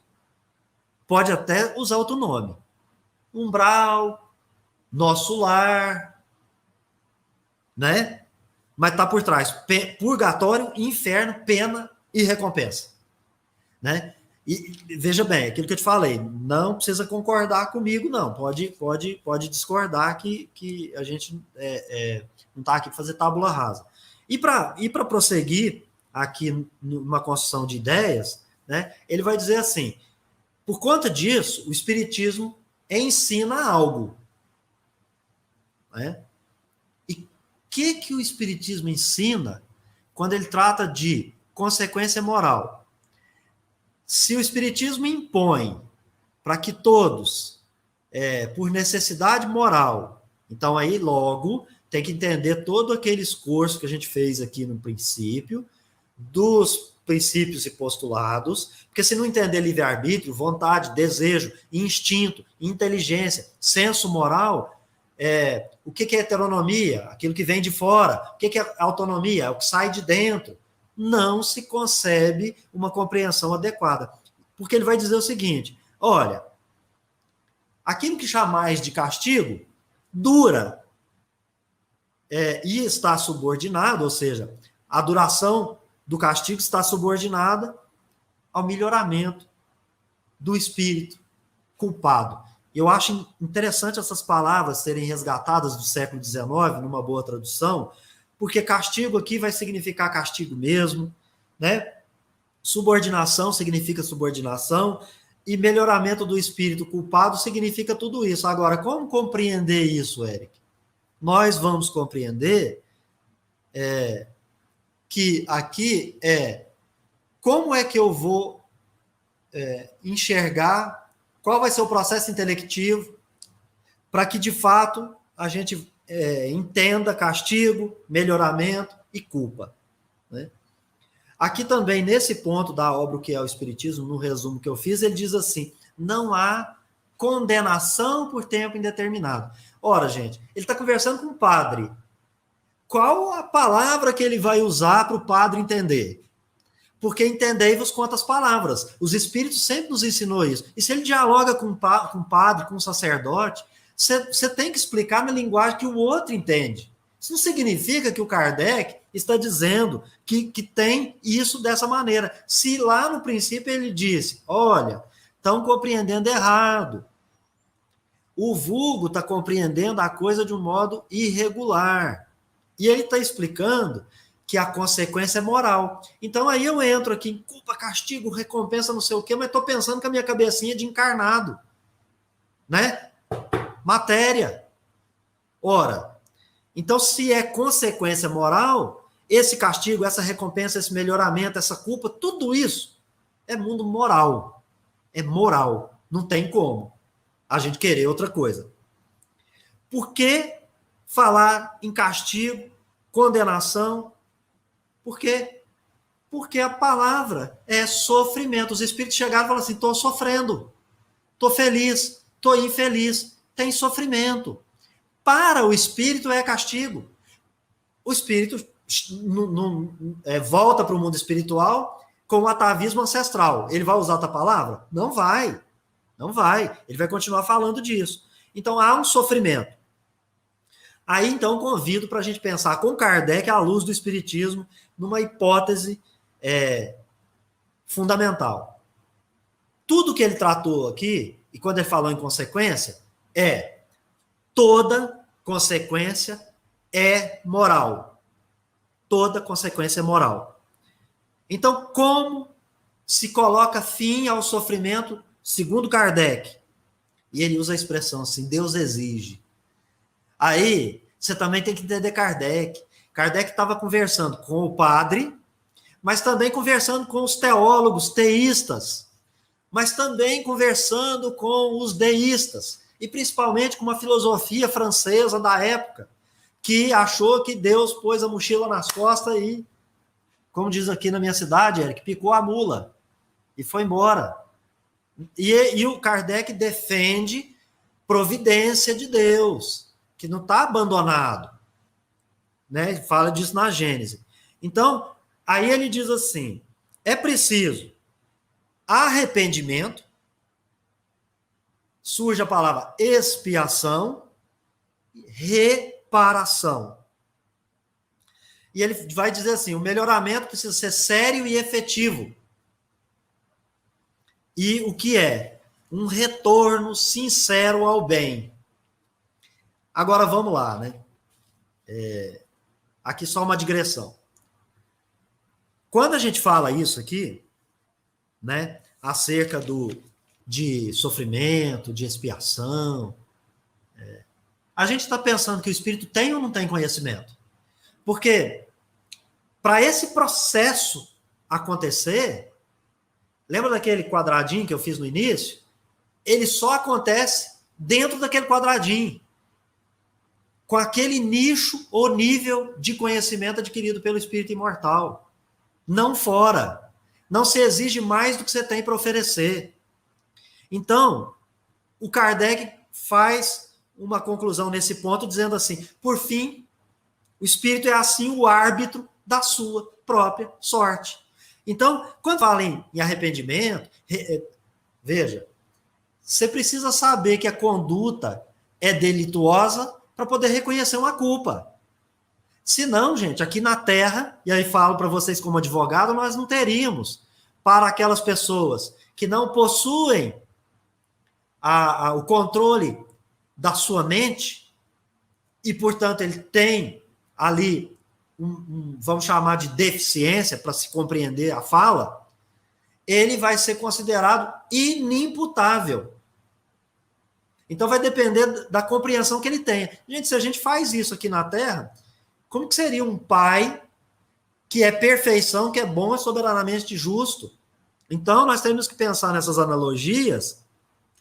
pode até usar outro nome. Umbral, nosso lar, né? Mas está por trás purgatório, inferno, pena e recompensa, né? E veja bem, aquilo que eu te falei, não precisa concordar comigo, não. Pode discordar que a gente não está aqui para fazer tábula rasa. E para prosseguir aqui numa construção de ideias, né, ele vai dizer assim, por conta disso, o Espiritismo ensina algo. Né? E o que o Espiritismo ensina quando ele trata de consequência moral? Se o Espiritismo impõe para que todos, por necessidade moral, então aí logo tem que entender todo aquele esforço que a gente fez aqui no princípio, dos princípios e postulados, porque se não entender livre-arbítrio, vontade, desejo, instinto, inteligência, senso moral, o que é heteronomia? Aquilo que vem de fora. O que é autonomia? É o que sai de dentro. Não se concebe uma compreensão adequada. Porque ele vai dizer o seguinte, olha, aquilo que chamais de castigo dura e está subordinado, ou seja, a duração do castigo está subordinada ao melhoramento do espírito culpado. Eu acho interessante essas palavras serem resgatadas do século XIX, numa boa tradução, porque castigo aqui vai significar castigo mesmo, né? Subordinação significa subordinação, e melhoramento do espírito culpado significa tudo isso. Agora, como compreender isso, Éric? Nós vamos compreender que aqui como é que eu vou enxergar qual vai ser o processo intelectivo para que, de fato, a gente entenda castigo, melhoramento e culpa. Né? Aqui também, nesse ponto da obra O que é o Espiritismo, no resumo que eu fiz, ele diz assim, não há condenação por tempo indeterminado. Ora, gente, ele está conversando com o padre. Qual a palavra que ele vai usar para o padre entender? porque entendei-vos quantas palavras. Os Espíritos sempre nos ensinou isso. E se ele dialoga com um padre, com um sacerdote, você tem que explicar na linguagem que o outro entende. Isso não significa que o Kardec está dizendo que tem isso dessa maneira. Se lá no princípio ele disse, olha, estão compreendendo errado. O vulgo está compreendendo a coisa de um modo irregular. E ele está explicando que a consequência é moral. Então aí eu entro aqui em culpa, castigo, recompensa, não sei o quê, mas estou pensando com a minha cabecinha de encarnado. Né? Matéria. Ora, então se é consequência moral, esse castigo, essa recompensa, esse melhoramento, essa culpa, tudo isso é mundo moral. É moral. Não tem como a gente querer outra coisa. Por que falar em castigo, condenação? Por quê? Porque a palavra é sofrimento. Os espíritos chegaram e falaram assim, estou sofrendo, estou feliz, estou infeliz, tem sofrimento. Para o espírito é castigo. O espírito volta para o mundo espiritual com o atavismo ancestral. Ele vai usar outra palavra? Não vai. Não vai. Ele vai continuar falando disso. Então, há um sofrimento. Aí, então, convido para a gente pensar com Kardec, à luz do Espiritismo, numa hipótese fundamental. Tudo que ele tratou aqui, e quando ele falou em consequência, toda consequência é moral. Toda consequência é moral. Então, como se coloca fim ao sofrimento, segundo Kardec? E ele usa a expressão assim, Deus exige. Aí, você também tem que entender Kardec. Kardec estava conversando com o padre, mas também conversando com os teólogos teístas, mas também conversando com os deístas, e principalmente com uma filosofia francesa da época, que achou que Deus pôs a mochila nas costas e, como diz aqui na minha cidade, Eric, picou a mula e foi embora. E o Kardec defende providência de Deus, que não está abandonado. Né? Ele fala disso na Gênese. Então, aí ele diz assim, é preciso arrependimento, surge a palavra expiação, reparação. E ele vai dizer assim, o melhoramento precisa ser sério e efetivo. E o que é? Um retorno sincero ao bem. Agora vamos lá, né? Aqui só uma digressão. Quando a gente fala isso aqui, né, acerca de sofrimento, de expiação, a gente está pensando que o espírito tem ou não tem conhecimento? Porque para esse processo acontecer, lembra daquele quadradinho que eu fiz no início? Ele só acontece dentro daquele quadradinho, com aquele nicho ou nível de conhecimento adquirido pelo espírito imortal. Não fora. Não se exige mais do que você tem para oferecer. Então, o Kardec faz uma conclusão nesse ponto, dizendo assim, por fim, o espírito é assim o árbitro da sua própria sorte. Então, quando fala em arrependimento, veja, você precisa saber que a conduta é delituosa para poder reconhecer uma culpa. Se não, gente, aqui na Terra, e aí falo para vocês como advogado, nós não teríamos para aquelas pessoas que não possuem o controle da sua mente e, portanto, ele tem ali, vamos chamar de deficiência para se compreender a fala, ele vai ser considerado inimputável. Então vai depender da compreensão que ele tenha. Gente, se a gente faz isso aqui na Terra, como que seria um pai que é perfeição, que é bom, é soberanamente justo? Então nós temos que pensar nessas analogias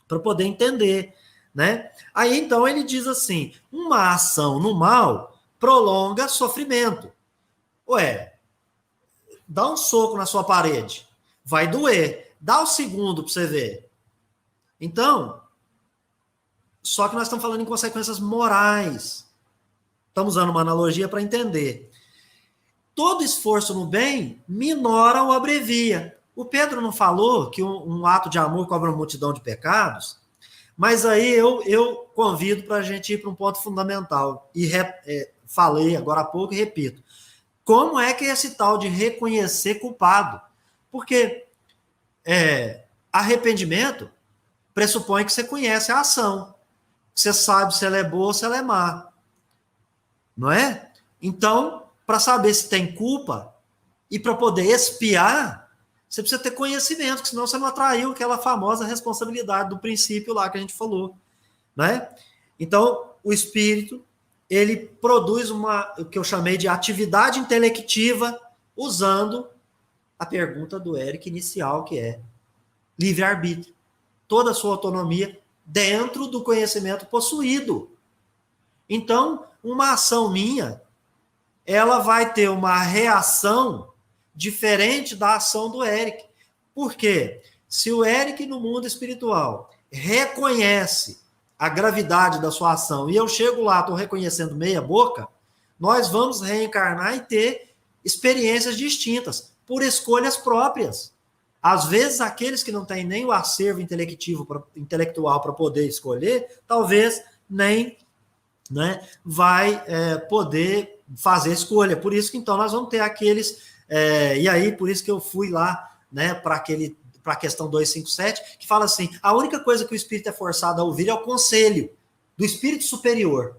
para poder entender, né? Aí então ele diz assim, uma ação no mal prolonga sofrimento. Ué, dá um soco na sua parede, vai doer. Dá o segundo para você ver. Então, só que nós estamos falando em consequências morais. Estamos usando uma analogia para entender. todo esforço no bem minora ou abrevia. O Pedro não falou que um ato de amor cobre uma multidão de pecados? Mas aí eu convido para a gente ir para um ponto fundamental. E falei agora há pouco e repito. Como é que é esse tal de reconhecer culpado? Porque arrependimento pressupõe que você conhece a ação. Você sabe se ela é boa ou se ela é má. Não é? Então, para saber se tem culpa e para poder expiar, você precisa ter conhecimento, porque senão você não atraiu aquela famosa responsabilidade do princípio lá que a gente falou. Né? Então, o espírito, ele produz o que eu chamei de atividade intelectiva, usando a pergunta do Eric inicial, que é livre-arbítrio. Toda a sua autonomia dentro do conhecimento possuído. Então, uma ação minha, ela vai ter uma reação diferente da ação do Eric. Por quê? Se o Eric, no mundo espiritual, reconhece a gravidade da sua ação, e eu chego lá, estou reconhecendo meia boca, nós vamos reencarnar e ter experiências distintas, por escolhas próprias. Às vezes, aqueles que não têm nem o acervo intelectual para poder escolher, talvez nem vai poder fazer escolha. Por isso que, então, nós vamos ter aqueles... e aí, por isso que eu fui lá para a questão 257, que fala assim, a única coisa que o espírito é forçado a ouvir é o conselho do espírito superior.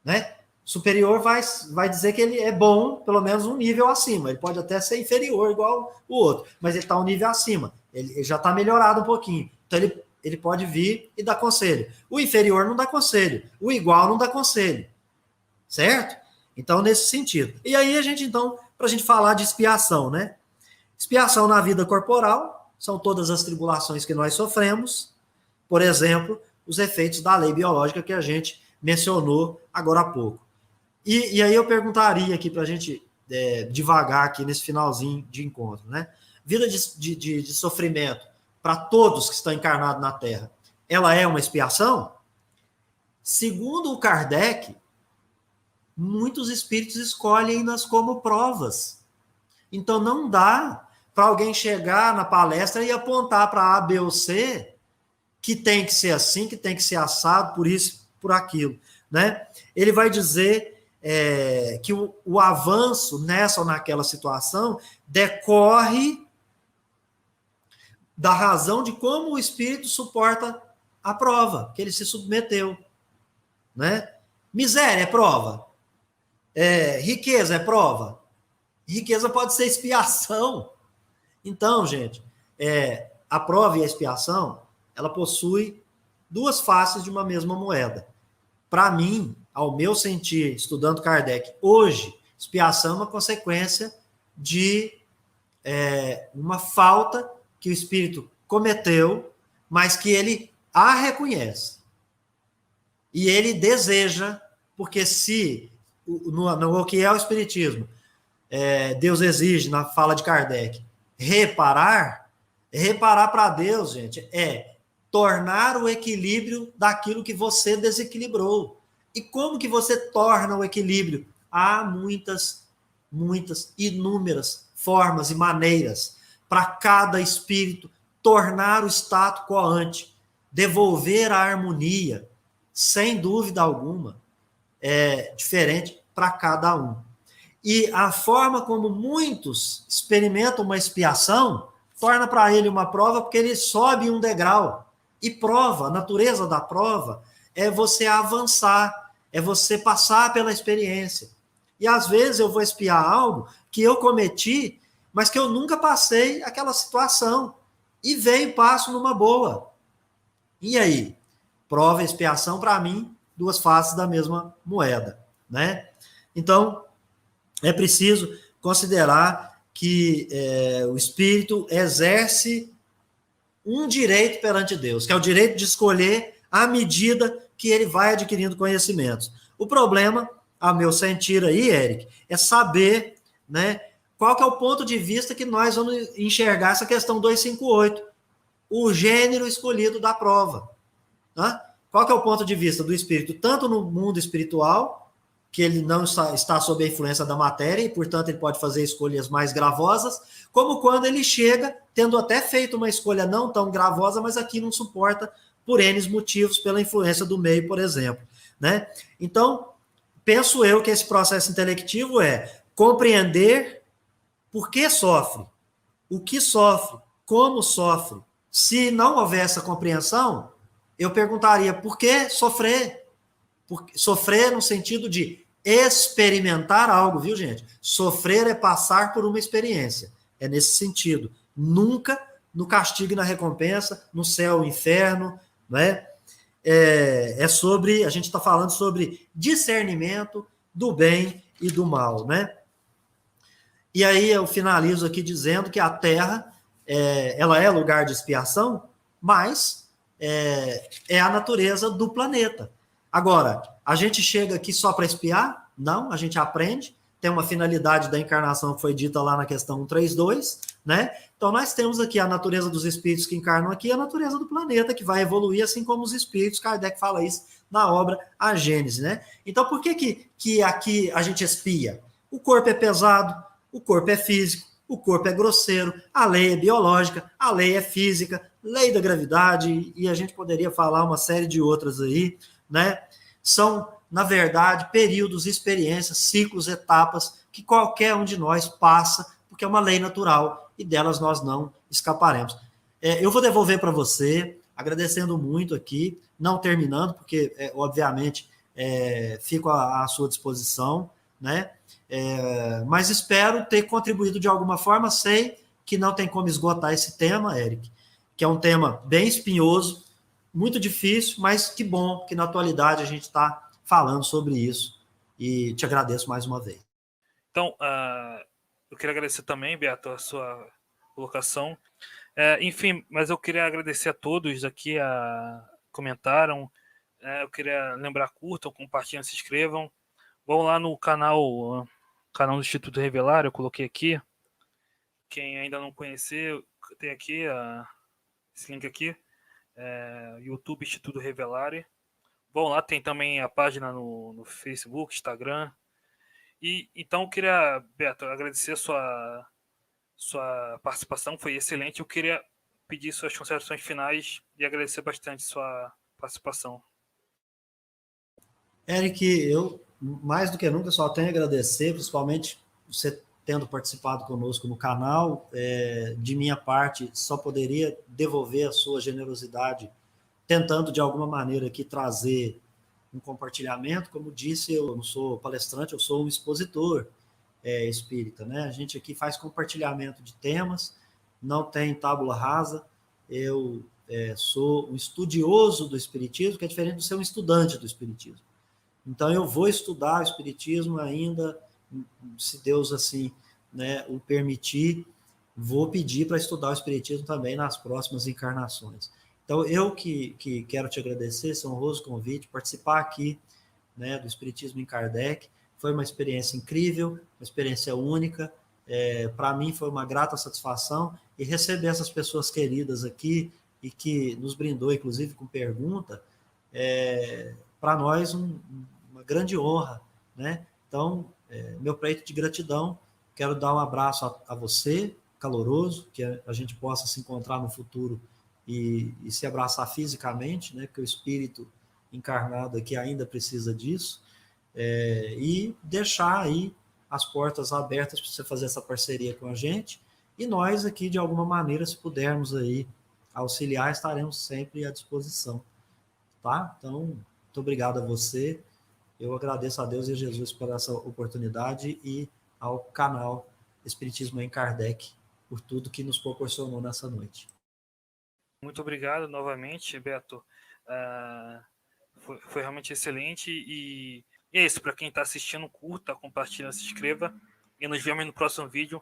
Né? Superior vai dizer que ele é bom, pelo menos um nível acima. Ele pode até ser inferior, igual o outro, mas ele está um nível acima. Ele já está melhorado um pouquinho. Então, ele pode vir e dar conselho. O inferior não dá conselho. O igual não dá conselho. Certo? Então, nesse sentido. E aí, para a gente falar de expiação, né? Expiação na vida corporal são todas as tribulações que nós sofremos. Por exemplo, os efeitos da lei biológica que a gente mencionou agora há pouco. E aí eu perguntaria aqui para a gente devagar aqui nesse finalzinho de encontro, né? Vida de sofrimento para todos que estão encarnados na Terra, ela é uma expiação? Segundo o Kardec, muitos espíritos escolhem-nas como provas. Então não dá para alguém chegar na palestra e apontar para A, B ou C que tem que ser assim, que tem que ser assado, por isso, por aquilo. Né? Ele vai dizer que o avanço nessa ou naquela situação decorre da razão de como o espírito suporta a prova que ele se submeteu. Né? Miséria é prova. Riqueza é prova. Riqueza pode ser expiação. Então, gente, a prova e a expiação, ela possui duas faces de uma mesma moeda. Para mim, ao meu sentir, estudando Kardec, hoje, expiação é uma consequência de uma falta que o espírito cometeu, mas que ele a reconhece. E ele deseja, porque se, no que é o espiritismo, Deus exige, na fala de Kardec, reparar para Deus, gente, é tornar o equilíbrio daquilo que você desequilibrou. E como que você torna o equilíbrio? Há muitas, inúmeras formas e maneiras para cada espírito tornar o status quo ante, devolver a harmonia, sem dúvida alguma, diferente para cada um. E a forma como muitos experimentam uma expiação torna para ele uma prova, porque ele sobe um degrau. E prova, a natureza da prova é você avançar, é você passar pela experiência. E às vezes eu vou expiar algo que eu cometi, mas que eu nunca passei aquela situação. E veio e passo numa boa. E aí? Prova e expiação, para mim, duas faces da mesma moeda. Né? Então, é preciso considerar que o espírito exerce um direito perante Deus, que é o direito de escolher à medida que ele vai adquirindo conhecimentos. O problema, a meu sentir aí, Eric, é saber, né, qual que é o ponto de vista que nós vamos enxergar essa questão 258, o gênero escolhido da prova. Tá? Qual que é o ponto de vista do espírito, tanto no mundo espiritual, que ele não está sob a influência da matéria e, portanto, ele pode fazer escolhas mais gravosas, como quando ele chega tendo até feito uma escolha não tão gravosa, mas aqui não suporta por N motivos, pela influência do meio, por exemplo, né? Então, penso eu que esse processo intelectivo é compreender por que sofre, o que sofre, como sofre. Se não houver essa compreensão, eu perguntaria por que sofrer? Sofrer no sentido de experimentar algo, viu, gente? Sofrer é passar por uma experiência. É nesse sentido. Nunca no castigo e na recompensa, no céu e inferno, né? É sobre, a gente está falando sobre discernimento do bem e do mal, né? E aí eu finalizo aqui dizendo que a Terra, ela é lugar de expiação, mas é a natureza do planeta. Agora, a gente chega aqui só para expiar? Não, a gente aprende, tem uma finalidade da encarnação que foi dita lá na questão 132, né? Então nós temos aqui a natureza dos espíritos que encarnam aqui, a natureza do planeta que vai evoluir, assim como os espíritos, Kardec fala isso na obra A Gênese, né? Então por que aqui a gente expia? O corpo é pesado, o corpo é físico, o corpo é grosseiro, a lei é biológica, a lei é física, lei da gravidade, e a gente poderia falar uma série de outras aí, né? São, na verdade, períodos, experiências, ciclos, etapas que qualquer um de nós passa, porque é uma lei natural e delas nós não escaparemos. Eu vou devolver para você, agradecendo muito aqui, não terminando, porque, obviamente, fico à sua disposição, né? Mas espero ter contribuído de alguma forma. Sei que não tem como esgotar esse tema, Eric, que é um tema bem espinhoso, muito difícil, mas que bom que na atualidade a gente está falando sobre isso. E te agradeço mais uma vez. Então, eu queria agradecer também, Beto, a sua colocação. Enfim, mas eu queria agradecer a todos aqui que comentaram. Eu queria lembrar, curtam, compartilhem, se inscrevam. Vão lá no canal do Instituto Revelar, eu coloquei aqui. Quem ainda não conhecer, tem aqui esse link aqui, YouTube Instituto Revelare. Vão lá, tem também a página no Facebook, Instagram. E então eu queria, Beto, agradecer a sua participação, foi excelente. Eu queria pedir suas considerações finais e agradecer bastante sua participação. Eric, eu mais do que nunca só tenho a agradecer, principalmente você tendo participado conosco no canal. De minha parte, só poderia devolver a sua generosidade, tentando de alguma maneira aqui trazer um compartilhamento. Como disse, eu não sou palestrante, eu sou um expositor espírita, né? A gente aqui faz compartilhamento de temas, não tem tábula rasa. Eu sou um estudioso do espiritismo, que é diferente de ser um estudante do espiritismo. Então eu vou estudar o espiritismo ainda, se Deus assim, né, o permitir, vou pedir para estudar o espiritismo também nas próximas encarnações. Então eu que quero te agradecer esse honroso convite, participar aqui, né, do Espiritismo em Kardec. Foi uma experiência incrível, uma experiência única. Para mim foi uma grata satisfação, e receber essas pessoas queridas aqui e que nos brindou, inclusive, com pergunta, para nós uma grande honra, né? Então, meu pleito de gratidão, quero dar um abraço a você, caloroso, que a gente possa se encontrar no futuro e se abraçar fisicamente, né? Que o espírito encarnado aqui ainda precisa disso, e deixar aí as portas abertas para você fazer essa parceria com a gente, e nós aqui, de alguma maneira, se pudermos aí auxiliar, estaremos sempre à disposição, tá? Então, muito obrigado a você, eu agradeço a Deus e a Jesus por essa oportunidade, e ao canal Espiritismo em Kardec por tudo que nos proporcionou nessa noite. Muito obrigado novamente, Beto. Foi realmente excelente, e é isso. Para quem está assistindo, curta, compartilha, se inscreva, e nos vemos no próximo vídeo